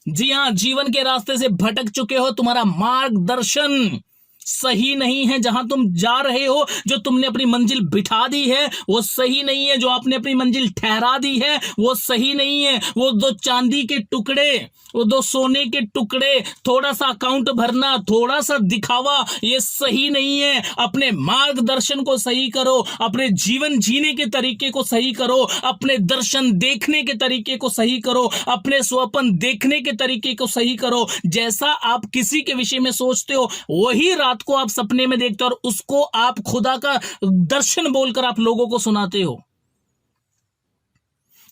S1: जी हां, जीवन के रास्ते से भटक चुके हो, तुम्हारा मार्गदर्शन सही नहीं है। जहां तुम जा रहे हो, जो तुमने अपनी मंजिल बिठा दी है, वो सही नहीं है। जो आपने अपनी मंजिल ठहरा दी है, वो सही नहीं है। वो 2 चांदी के टुकड़े, वो 2 सोने के टुकड़े, थोड़ा सा अकाउंट भरना, थोड़ा सा दिखावा, ये सही नहीं है। अपने मार्गदर्शन को सही करो, अपने जीवन जीने के तरीके को सही करो, अपने दर्शन देखने के तरीके को सही करो, अपने स्वप्न देखने के तरीके को सही करो। जैसा आप किसी के विषय में सोचते हो, वही रात को आप सपने में देखते हो और उसको आप खुदा का दर्शन बोलकर आप लोगों को सुनाते हो।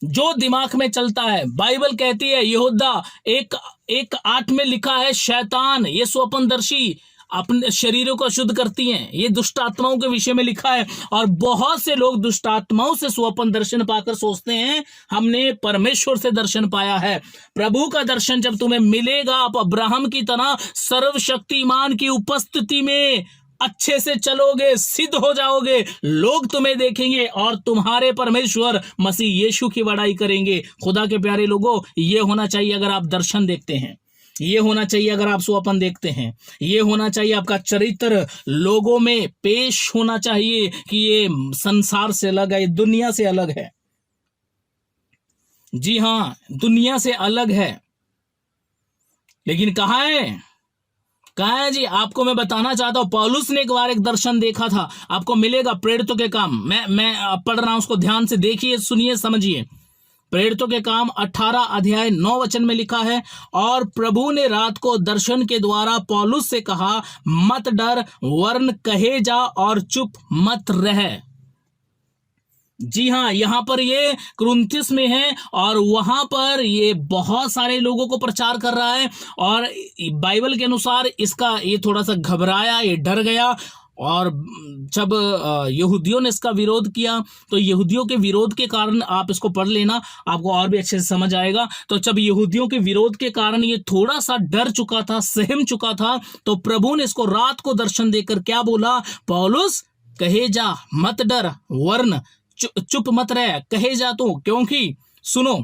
S1: जो दिमाग में चलता है, बाइबल कहती है, यहूदा 1:8 में लिखा है, शैतान, ये स्वप्नदर्शी अपने शरीरों को शुद्ध करती हैं, ये दुष्ट आत्माओं के विषय में लिखा है। और बहुत से लोग दुष्ट आत्माओं से स्वप्न दर्शन पाकर सोचते हैं हमने परमेश्वर से दर्शन पाया है। प्रभु का दर्शन जब तुम्हें मिलेगा, आप अब्राहम की तरह सर्वशक्तिमान की उपस्थिति में अच्छे से चलोगे, सिद्ध हो जाओगे, लोग तुम्हें देखेंगे और तुम्हारे परमेश्वर मसीह यीशु की बड़ाई करेंगे। खुदा के प्यारे लोगों, ये होना चाहिए अगर आप दर्शन देखते हैं, ये होना चाहिए अगर आप स्वप्न देखते हैं, ये होना चाहिए आपका चरित्र लोगों में पेश होना चाहिए कि ये संसार से अलग है, ये दुनिया से अलग है। जी हां, दुनिया से अलग है, लेकिन कहां है जी? आपको मैं बताना चाहता हूं, पौलुस ने एक बार एक दर्शन देखा था, आपको मिलेगा प्रेरितों के काम, मैं पढ़ रहा हूं, उसको ध्यान से देखिए, सुनिए, समझिए। प्रेरितों के काम 18 अध्याय 9 वचन में लिखा है, और प्रभु ने रात को दर्शन के द्वारा पौलुस से कहा, मत डर, वरन कहे जा और चुप मत रह। जी हां, यहां पर ये कुरिन्थियों में है और वहां पर ये बहुत सारे लोगों को प्रचार कर रहा है। और बाइबल के अनुसार इसका ये थोड़ा सा घबराया, ये डर गया। और जब यहूदियों ने इसका विरोध किया, तो यहूदियों के विरोध के कारण, आप इसको पढ़ लेना, आपको और भी अच्छे से समझ आएगा। तो जब यहूदियों के विरोध के कारण ये थोड़ा सा डर चुका था, सहम चुका था, तो प्रभु ने इसको रात को दर्शन देकर क्या बोला, पौलुस कहे जा, मत डर, वरन चुप मत रह, कहे जा तू, क्योंकि सुनो,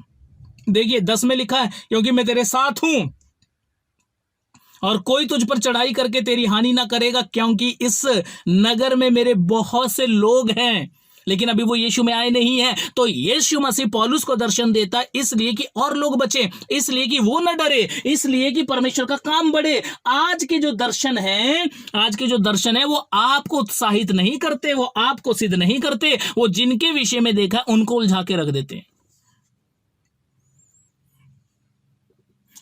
S1: देखिए 10 में लिखा है, क्योंकि मैं तेरे साथ हूं और कोई तुझ पर चढ़ाई करके तेरी हानि ना करेगा, क्योंकि इस नगर में मेरे बहुत से लोग हैं, लेकिन अभी वो यीशु में आए नहीं है। तो यीशु मसीह पौलुस को दर्शन देता इसलिए कि और लोग बचे, इसलिए कि वो न डरे, इसलिए कि परमेश्वर का काम बढ़े। आज के जो दर्शन है वो आपको उत्साहित नहीं करते, वो आपको सिद्ध नहीं करते, वो जिनके विषय में देखा उनको उलझा के रख देते हैं।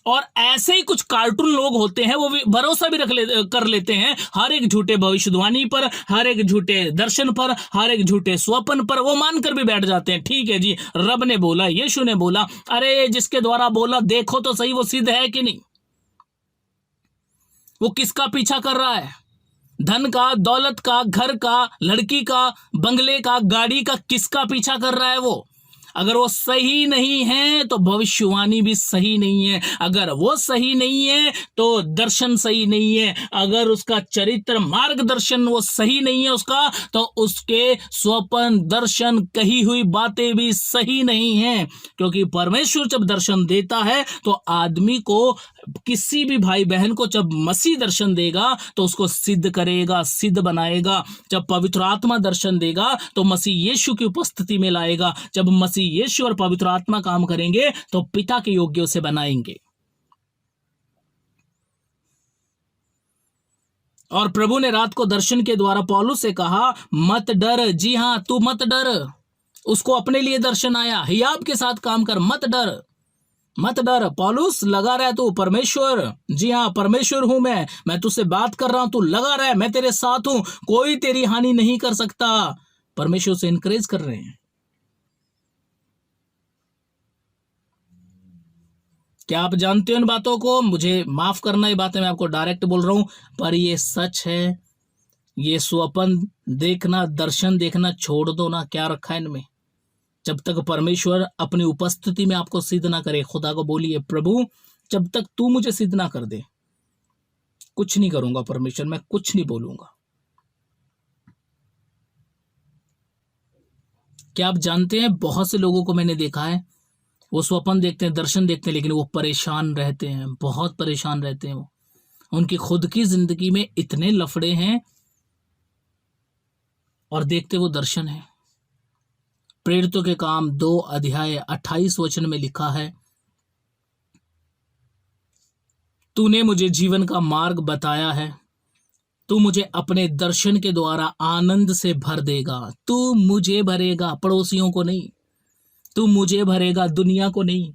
S1: और ऐसे ही कुछ कार्टून लोग होते हैं, वो भी भरोसा भी कर लेते हैं हर एक झूठे भविष्यवाणी पर, हर एक झूठे दर्शन पर, हर एक झूठे स्वप्न पर, वो मानकर भी बैठ जाते हैं। ठीक है जी, रब ने बोला, यीशु ने बोला, अरे जिसके द्वारा बोला देखो तो सही वो सिद्ध है कि नहीं। वो किसका पीछा कर रहा है? धन का, दौलत का, घर का, लड़की का, बंगले का, गाड़ी का, किसका पीछा कर रहा है वो? अगर वो सही नहीं है तो भविष्यवाणी भी सही नहीं है, अगर वो सही नहीं है तो दर्शन सही नहीं है, अगर उसका चरित्र मार्गदर्शन वो सही नहीं है उसका, तो उसके स्वप्न दर्शन कही हुई बातें भी सही नहीं है। क्योंकि परमेश्वर जब दर्शन देता है तो आदमी को, किसी भी भाई बहन को जब मसीह दर्शन देगा तो उसको सिद्ध करेगा, सिद्ध बनाएगा। जब पवित्र आत्मा दर्शन देगा तो मसीह यीशु की उपस्थिति में लाएगा। जब मसीह यीशु और पवित्र आत्मा काम करेंगे तो पिता के योग्य उसे बनाएंगे। और प्रभु ने रात को दर्शन के द्वारा पौलुस से कहा, मत डर। जी हाँ, तू मत डर। उसको अपने लिए दर्शन आया, हियाब के साथ काम कर, मत डर, मत डर। पौलुस लगा रहा, तू परमेश्वर, जी हाँ परमेश्वर हूं मैं तुझसे बात कर रहा हूं, तू लगा रहा है, मैं तेरे साथ हूं, कोई तेरी हानि नहीं कर सकता। परमेश्वर से इनकरेज कर रहे हैं। क्या आप जानते हो इन बातों को? मुझे माफ करना, ये बातें मैं आपको डायरेक्ट बोल रहा हूं, पर ये सच है। ये स्वप्न देखना, दर्शन देखना छोड़ दो ना। क्या रखा है इनमें? जब तक परमेश्वर अपनी उपस्थिति में आपको सिद्ध ना करे, खुदा को बोलिए, प्रभु जब तक तू मुझे सिद्ध ना कर दे, कुछ नहीं करूंगा परमेश्वर, मैं कुछ नहीं बोलूंगा। क्या आप जानते हैं, बहुत से लोगों को मैंने देखा है, वो स्वप्न देखते हैं, दर्शन देखते हैं, लेकिन वो परेशान रहते हैं, बहुत परेशान रहते हैं। वो उनकी खुद की जिंदगी में इतने लफड़े हैं और देखते वो दर्शन है। प्रेरितों के काम 2 अध्याय 28 वचन में लिखा है, तूने मुझे जीवन का मार्ग बताया है, तू मुझे अपने दर्शन के द्वारा आनंद से भर देगा। तू मुझे भरेगा, पड़ोसियों को नहीं, तू मुझे भरेगा, दुनिया को नहीं।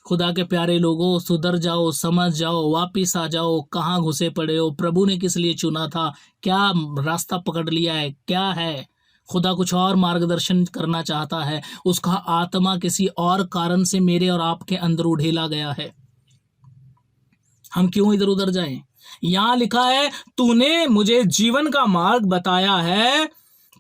S1: खुदा के प्यारे लोगों, सुधर जाओ, समझ जाओ, वापिस आ जाओ। कहाँ घुसे पड़े हो? प्रभु ने किस लिए चुना था? क्या रास्ता पकड़ लिया है? क्या है? खुदा कुछ और मार्गदर्शन करना चाहता है, उसका आत्मा किसी और कारण से मेरे और आपके अंदर उड़ेला गया है। हम क्यों इधर उधर जाएं? यहां लिखा है, तूने मुझे जीवन का मार्ग बताया है,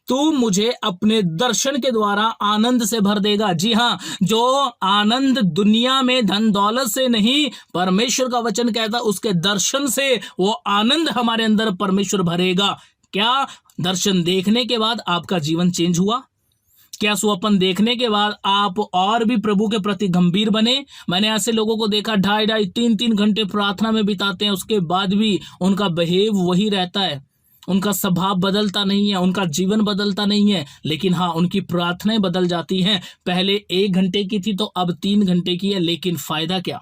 S1: तू मुझे अपने दर्शन के द्वारा आनंद से भर देगा। जी हाँ, जो आनंद दुनिया में धन दौलत से नहीं, परमेश्वर का वचन कहता उसके दर्शन से वो आनंद हमारे अंदर परमेश्वर भरेगा। क्या दर्शन देखने के बाद आपका जीवन चेंज हुआ? क्या स्वप्न देखने के बाद आप और भी प्रभु के प्रति गंभीर बने? मैंने ऐसे लोगों को देखा, 2.5-3 घंटे प्रार्थना में बिताते हैं, उसके बाद भी उनका बिहेव वही रहता है, उनका स्वभाव बदलता नहीं है, उनका जीवन बदलता नहीं है, लेकिन हाँ, उनकी प्रार्थनाएं बदल जाती हैं। पहले 1 घंटे की थी तो अब 3 घंटे की है, लेकिन फायदा क्या?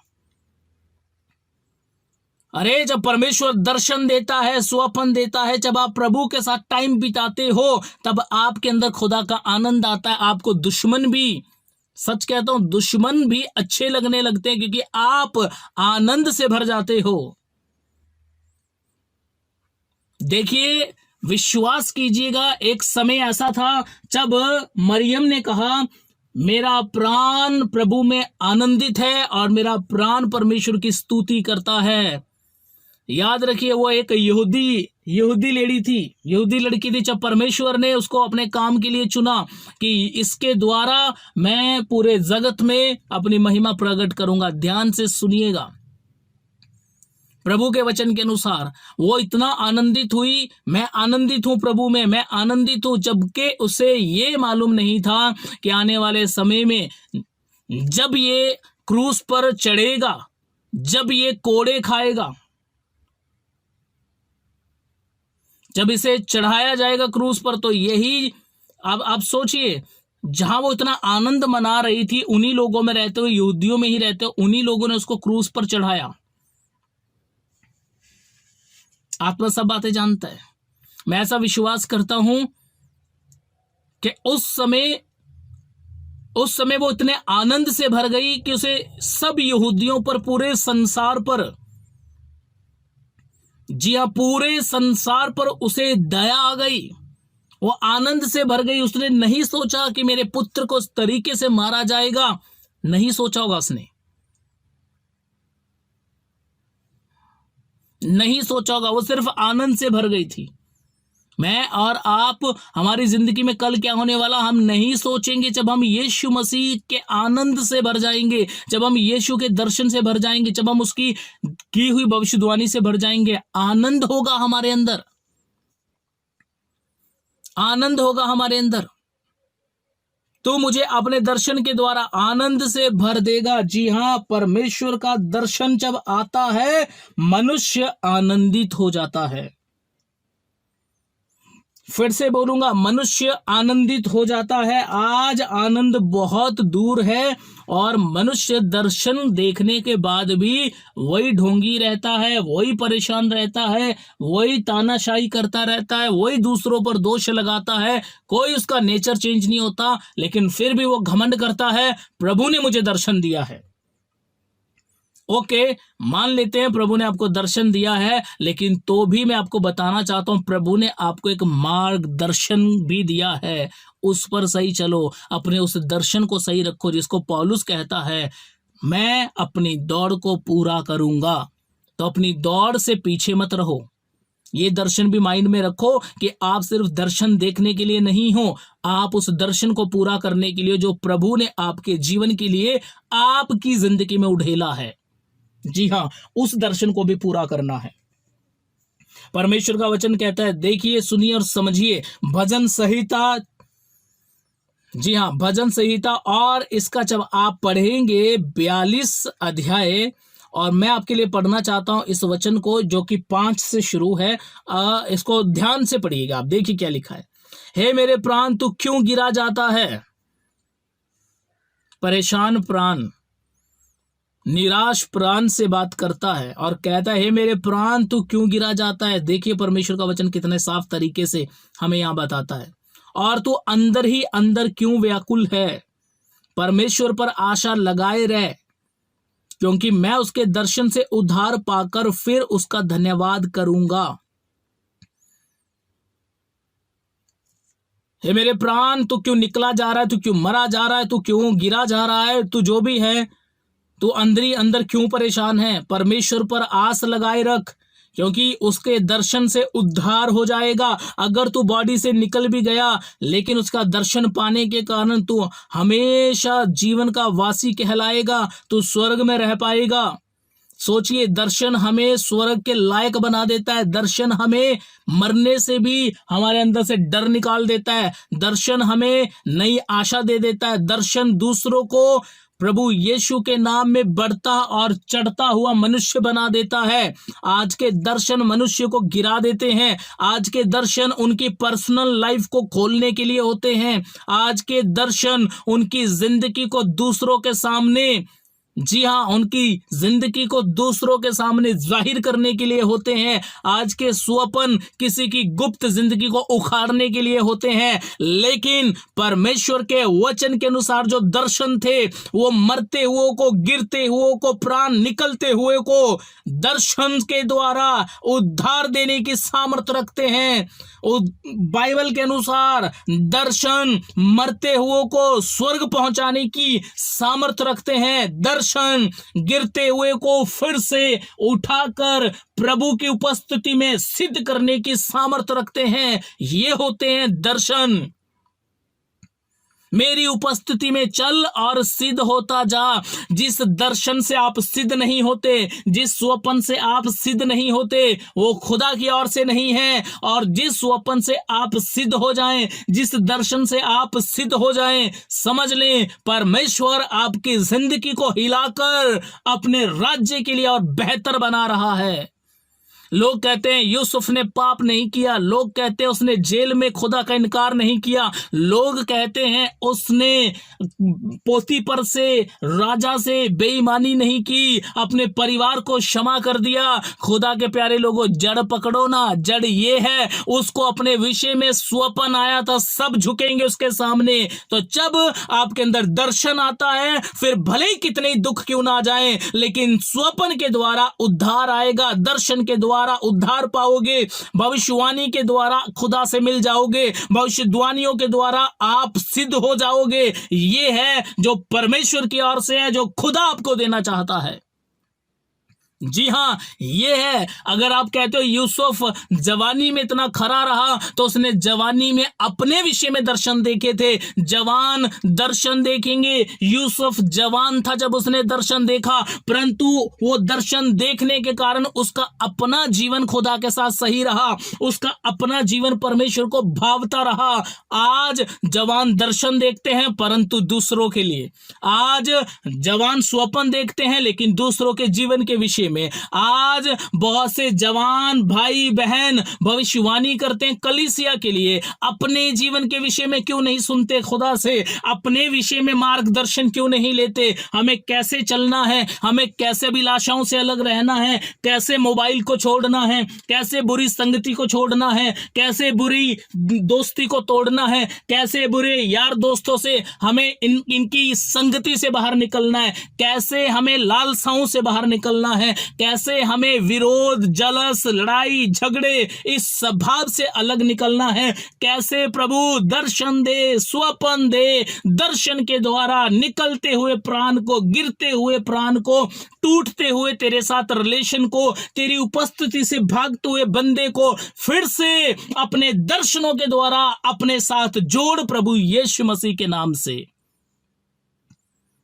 S1: अरे जब परमेश्वर दर्शन देता है, स्वप्न देता है, जब आप प्रभु के साथ टाइम बिताते हो, तब आपके अंदर खुदा का आनंद आता है। आपको दुश्मन भी, सच कहता हूं, दुश्मन भी अच्छे लगने लगते हैं, क्योंकि आप आनंद से भर जाते हो। देखिए, विश्वास कीजिएगा, एक समय ऐसा था जब मरियम ने कहा, मेरा प्राण प्रभु में आनंदित है और मेरा प्राण परमेश्वर की स्तुति करता है। याद रखिए, वो एक यहूदी लेडी थी, यहूदी लड़की थी। जब परमेश्वर ने उसको अपने काम के लिए चुना कि इसके द्वारा मैं पूरे जगत में अपनी महिमा प्रकट करूंगा, ध्यान से सुनिएगा, प्रभु के वचन के अनुसार वो इतना आनंदित हुई, मैं आनंदित हूं प्रभु में, मैं आनंदित हूं, जबकि उसे ये मालूम नहीं था कि आने वाले समय में जब ये क्रूस पर चढ़ेगा, जब ये कोड़े खाएगा, जब इसे चढ़ाया जाएगा क्रूस पर, तो यही अब आप सोचिए, जहां वो इतना आनंद मना रही थी, उन्हीं लोगों में रहते हुए, यहूदियों में ही रहते हुए, उन्हीं लोगों ने उसको क्रूस पर चढ़ाया। आत्मा सब बातें जानता है। मैं ऐसा विश्वास करता हूं कि उस समय वो इतने आनंद से भर गई कि उसे सब यहूदियों पर, पूरे संसार पर, जी हाँ, पूरे संसार पर उसे दया आ गई। वो आनंद से भर गई। उसने नहीं सोचा कि मेरे पुत्र को इस तरीके से मारा जाएगा, नहीं सोचा होगा उसने, नहीं सोचा होगा। वो सिर्फ आनंद से भर गई थी। मैं और आप, हमारी जिंदगी में कल क्या होने वाला हम नहीं सोचेंगे। जब हम यीशु मसीह के आनंद से भर जाएंगे, जब हम यीशु के दर्शन से भर जाएंगे, जब हम उसकी की हुई भविष्यवाणी से भर जाएंगे, आनंद होगा हमारे अंदर, आनंद होगा हमारे अंदर। तो मुझे अपने दर्शन के द्वारा आनंद से भर देगा। जी हां, परमेश्वर का दर्शन जब आता है, मनुष्य आनंदित हो जाता है। फिर से बोलूंगा, मनुष्य आनंदित हो जाता है। आज आनंद बहुत दूर है और मनुष्य दर्शन देखने के बाद भी वही ढोंगी रहता है, वही परेशान रहता है, वही तानाशाही करता रहता है, वही दूसरों पर दोष लगाता है। कोई उसका नेचर चेंज नहीं होता, लेकिन फिर भी वो घमंड करता है, प्रभु ने मुझे दर्शन दिया है। ओके, मान लेते हैं प्रभु ने आपको दर्शन दिया है, लेकिन तो भी मैं आपको बताना चाहता हूं, प्रभु ने आपको एक मार्गदर्शन भी दिया है। उस पर सही चलो, अपने उस दर्शन को सही रखो, जिसको पौलुस कहता है, मैं अपनी दौड़ को पूरा करूंगा। तो अपनी दौड़ से पीछे मत रहो। ये दर्शन भी माइंड में रखो कि आप सिर्फ दर्शन देखने के लिए नहीं हो, आप उस दर्शन को पूरा करने के लिए जो प्रभु ने आपके जीवन के लिए आपकी जिंदगी में उड़ेला है। जी हां, उस दर्शन को भी पूरा करना है। परमेश्वर का वचन कहता है, देखिए, सुनिए और समझिए, भजन संहिता, जी हां, भजन संहिता, और इसका जब आप पढ़ेंगे 42 अध्याय, और मैं आपके लिए पढ़ना चाहता हूं इस वचन को जो कि 5 से शुरू है। इसको ध्यान से पढ़िएगा। आप देखिए क्या लिखा है। हे मेरे प्राण, तू क्यों गिरा जाता है? परेशान प्राण, निराश प्राण से बात करता है और कहता है, हे मेरे प्राण, तू क्यों गिरा जाता है? देखिए परमेश्वर का वचन कितने साफ तरीके से हमें यहां बताता है। और तू अंदर ही अंदर क्यों व्याकुल है? परमेश्वर पर आशा लगाए रह, क्योंकि मैं उसके दर्शन से उद्धार पाकर फिर उसका धन्यवाद करूंगा। हे मेरे प्राण, तू क्यों निकला जा रहा है? तू क्यों मरा जा रहा है? तू क्यों गिरा जा रहा है? तू जो भी है, तू अंदर अंदर क्यों परेशान है? परमेश्वर पर आस लगाए रख, क्योंकि उसके दर्शन से उद्धार हो जाएगा। अगर तू बॉडी से निकल भी गया, लेकिन उसका दर्शन पाने के कारण तू हमेशा जीवन का वासी कहलाएगा, तू स्वर्ग में रह पाएगा। सोचिए, दर्शन हमें स्वर्ग के लायक बना देता है। दर्शन हमें मरने से भी हमारे अंदर से डर निकाल देता है। दर्शन हमें नई आशा दे देता है। दर्शन दूसरों को प्रभु यीशु के नाम में बढ़ता और चढ़ता हुआ मनुष्य बना देता है। आज के दर्शन मनुष्य को गिरा देते हैं। आज के दर्शन उनकी पर्सनल लाइफ को खोलने के लिए होते हैं। आज के दर्शन उनकी जिंदगी को दूसरों के सामने, जी हां, उनकी जिंदगी को दूसरों के सामने जाहिर करने के लिए होते हैं। आज के स्वप्न किसी की गुप्त जिंदगी को उखाड़ने के लिए होते हैं। लेकिन परमेश्वर के वचन के अनुसार जो दर्शन थे, वो मरते हुए को, गिरते हुए को, प्राण निकलते हुए को दर्शन के द्वारा उद्धार देने की सामर्थ्य रखते हैं। बाइबल के अनुसार दर्शन मरते हुए को स्वर्ग पहुंचाने की सामर्थ्य रखते हैं। दर्शन गिरते हुए को फिर से उठाकर प्रभु की उपस्थिति में सिद्ध करने की सामर्थ्य रखते हैं। ये होते हैं दर्शन। मेरी उपस्थिति में चल और सिद्ध होता जा। जिस दर्शन से आप सिद्ध नहीं होते, जिस स्वप्न से आप सिद्ध नहीं होते, वो खुदा की ओर से नहीं है। और जिस स्वप्न से आप सिद्ध हो जाएं, जिस दर्शन से आप सिद्ध हो जाएं, समझ लें परमेश्वर आपकी जिंदगी को हिलाकर अपने राज्य के लिए और बेहतर बना रहा है। लोग कहते हैं यूसुफ ने पाप नहीं किया, लोग कहते हैं उसने जेल में खुदा का इनकार नहीं किया, लोग कहते हैं उसने पोतीपर से, राजा से बेईमानी नहीं की, अपने परिवार को क्षमा कर दिया। खुदा के प्यारे लोगों, जड़ पकड़ो ना। जड़ ये है, उसको अपने विषय में स्वप्न आया था, सब झुकेंगे उसके सामने। तो जब आपके अंदर दर्शन आता है, फिर भले ही कितने दुख क्यों ना जाए, लेकिन स्वप्न के द्वारा उद्धार आएगा। दर्शन के द्वारा उद्धार पाओगे, भविष्यवाणी के द्वारा खुदा से मिल जाओगे, भविष्यवाणियों के द्वारा आप सिद्ध हो जाओगे। ये है जो परमेश्वर की ओर से है, जो खुदा आपको देना चाहता है। जी हां, ये है। अगर आप कहते हो यूसुफ जवानी में इतना खरा रहा, तो उसने जवानी में अपने विषय में दर्शन देखे थे। जवान दर्शन देखेंगे। यूसुफ जवान था जब उसने दर्शन देखा, परंतु वो दर्शन देखने के कारण उसका अपना जीवन खुदा के साथ सही रहा, उसका अपना जीवन परमेश्वर को भावता रहा। आज जवान दर्शन देखते हैं, परंतु दूसरों के लिए। आज जवान स्वप्न देखते हैं, लेकिन दूसरों के जीवन के विषय विषय में। आज बहुत से जवान भाई बहन भविष्यवाणी करते हैं कलीसिया के लिए, अपने जीवन के विषय में क्यों नहीं सुनते खुदा से, अपने विषय में मार्गदर्शन क्यों नहीं लेते, हमें कैसे चलना है, हमें कैसे अभिलाषाओं से अलग रहना है, कैसे मोबाइल को छोड़ना है, कैसे बुरी संगति को छोड़ना है, कैसे बुरी दोस्ती को तोड़ना है, कैसे बुरे यार दोस्तों से हमें इनकी संगति से बाहर निकलना है, कैसे हमें लालसाओं से बाहर निकलना है, कैसे हमें विरोध, जलस, लड़ाई झगड़े इस स्वभाव से अलग निकलना है, कैसे प्रभु दर्शन दे, स्वप्न दे, दर्शन के द्वारा निकलते हुए प्राण को, गिरते हुए प्राण को, टूटते हुए तेरे साथ रिलेशन को, तेरी उपस्थिति से भागते हुए बंदे को फिर से अपने दर्शनों के द्वारा अपने साथ जोड़ प्रभु यीशु मसीह के नाम से।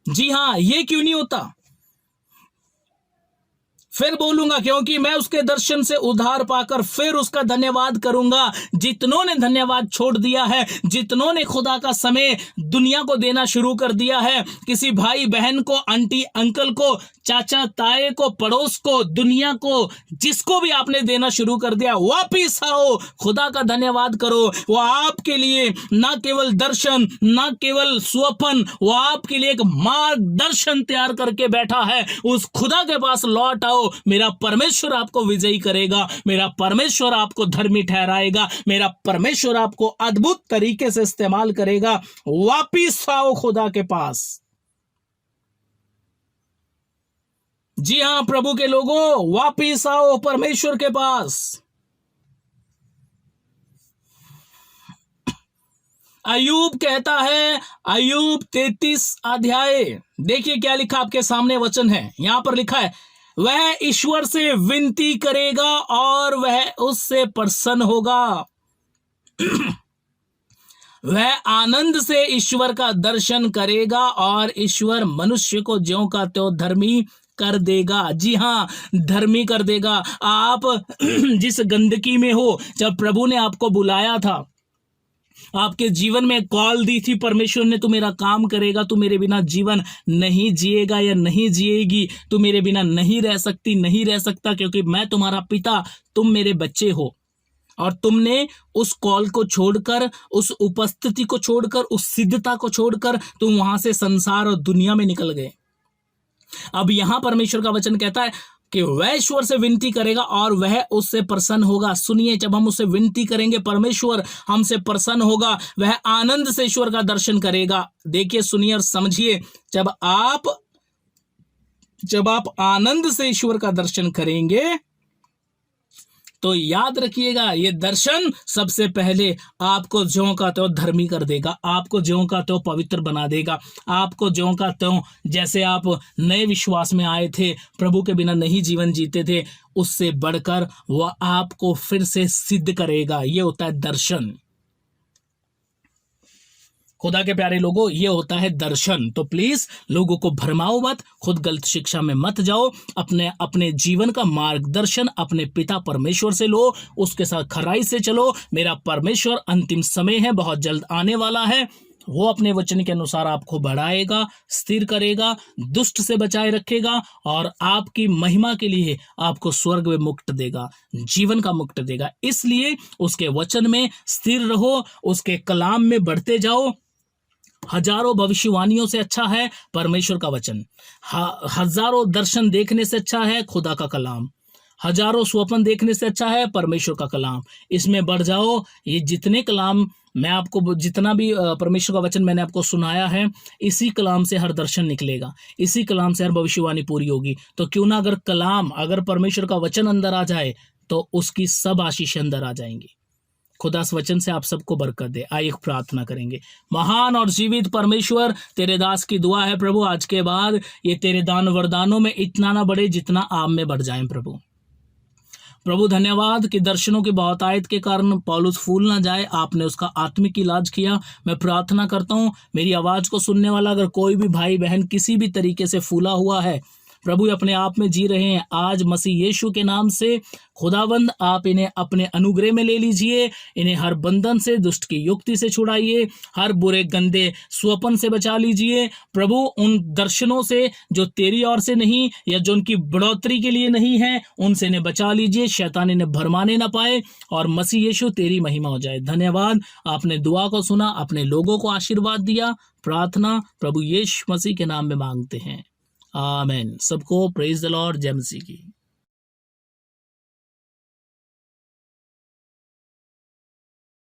S1: जी हां, ये क्यों नहीं होता? फिर बोलूंगा, क्योंकि मैं उसके दर्शन से उद्धार पाकर फिर उसका धन्यवाद करूंगा। जितनों ने धन्यवाद छोड़ दिया है, जितनों ने खुदा का समय दुनिया को देना शुरू कर दिया है, किसी भाई बहन को, आंटी अंकल को, चाचा ताए को, पड़ोस को, दुनिया को, जिसको भी आपने देना शुरू कर दिया, वापिस आओ, खुदा का धन्यवाद करो। वो आपके लिए ना केवल दर्शन, ना केवल स्वप्न, वो आपके लिए एक मार्गदर्शन तैयार करके बैठा है। उस खुदा के पास लौट आओ। मेरा परमेश्वर आपको विजयी करेगा, मेरा परमेश्वर आपको धर्मी ठहराएगा, मेरा परमेश्वर आपको अद्भुत तरीके से इस्तेमाल करेगा। वापिस आओ खुदा के पास। जी हां प्रभु के लोगों, वापिस आओ परमेश्वर के पास। अय्यूब कहता है, अय्यूब 33 अध्याय, देखिए क्या लिखा आपके सामने वचन है। यहां पर लिखा है, वह ईश्वर से विनती करेगा और वह उससे प्रसन्न होगा। वह आनंद से ईश्वर का दर्शन करेगा और ईश्वर मनुष्य को ज्यों का त्यों धर्मी कर देगा। जी हां, धर्मी कर देगा। आप जिस गंदगी में हो, जब प्रभु ने आपको बुलाया था, आपके जीवन में कॉल दी थी परमेश्वर ने, तू मेरा काम करेगा, तू मेरे बिना जीवन नहीं जिएगा या नहीं जिएगी, तू मेरे बिना नहीं रह सकती, नहीं रह सकता, क्योंकि मैं तुम्हारा पिता, तुम मेरे बच्चे हो। और तुमने उस कॉल को छोड़कर, उस उपस्थिति को छोड़कर, उस सिद्धता को छोड़कर तुम वहां से संसार और दुनिया में निकल गए। अब यहां परमेश्वर का वचन कहता है कि वह ईश्वर से विनती करेगा और वह उससे प्रसन्न होगा। सुनिए, जब हम उससे विनती करेंगे, परमेश्वर हमसे प्रसन्न होगा, वह आनंद से ईश्वर का दर्शन करेगा। देखिए, सुनिए और समझिए, जब आप आनंद से ईश्वर का दर्शन करेंगे तो याद रखिएगा, ये दर्शन सबसे पहले आपको ज्यों का त्यों धर्मी कर देगा, आपको ज्यों का त्यों पवित्र बना देगा, आपको ज्यों का त्यों, जैसे आप नए विश्वास में आए थे, प्रभु के बिना नहीं जीवन जीते थे, उससे बढ़कर वह आपको फिर से सिद्ध करेगा। ये होता है दर्शन। खुदा के प्यारे लोगों, ये होता है दर्शन। तो प्लीज लोगों को भरमाओ मत, खुद गलत शिक्षा में मत जाओ, अपने जीवन का मार्गदर्शन अपने पिता परमेश्वर से लो, उसके साथ खराई से चलो। मेरा परमेश्वर अंतिम समय है, बहुत जल्द आने वाला है, वो अपने वचन के अनुसार आपको बढ़ाएगा, स्थिर करेगा, दुष्ट से बचाए रखेगा और आपकी महिमा के लिए आपको स्वर्ग में मुक्त देगा, जीवन का मुक्त देगा। इसलिए उसके वचन में स्थिर रहो, उसके कलाम में बढ़ते जाओ। हजारों भविष्यवाणियों से अच्छा है परमेश्वर का वचन, हजारों दर्शन देखने से अच्छा है खुदा का कलाम, हजारों स्वप्न देखने से अच्छा है परमेश्वर का कलाम। इसमें बढ़ जाओ। ये जितने कलाम मैं आपको, जितना भी परमेश्वर का वचन मैंने आपको सुनाया है, इसी कलाम से हर दर्शन निकलेगा, इसी कलाम से हर भविष्यवाणी पूरी होगी। तो क्यों ना अगर परमेश्वर का वचन अंदर आ जाए तो उसकी सब आशीष अंदर आ जाएंगी। खुदा इस वचन से आप सबको बरकत दे। आइए प्रार्थना करेंगे। महान और जीवित परमेश्वर, तेरे दास की दुआ है प्रभु, आज के बाद ये तेरे दान वरदानों में इतना ना बढ़े जितना आप में बढ़ जाएं प्रभु धन्यवाद कि दर्शनों की बहुतायत के कारण पौलुस फूल ना जाए, आपने उसका आत्मिक इलाज किया। मैं प्रार्थना करता हूँ, मेरी आवाज को सुनने वाला अगर कोई भी भाई बहन किसी भी तरीके से फूला हुआ है, प्रभु अपने आप में जी रहे हैं। आज मसीह यीशु के नाम से खुदावंद आप इन्हें अपने अनुग्रह में ले लीजिए, इन्हें हर बंधन से, दुष्ट की युक्ति से छुड़ाइए, हर बुरे गंदे स्वप्न से बचा लीजिए प्रभु। उन दर्शनों से जो तेरी ओर से नहीं या जो उनकी बढ़ोतरी के लिए नहीं है, उनसे इन्हें बचा लीजिए, शैतान इन्हें भरमाने ना पाए और मसीह यीशु तेरी महिमा हो जाए। धन्यवाद, आपने दुआ को सुना, अपने लोगों को आशीर्वाद दिया। प्रार्थना प्रभु यीशु मसीह के नाम में मांगते हैं, आमीन। सबको प्रेज द लॉर्ड, जय मसीह की।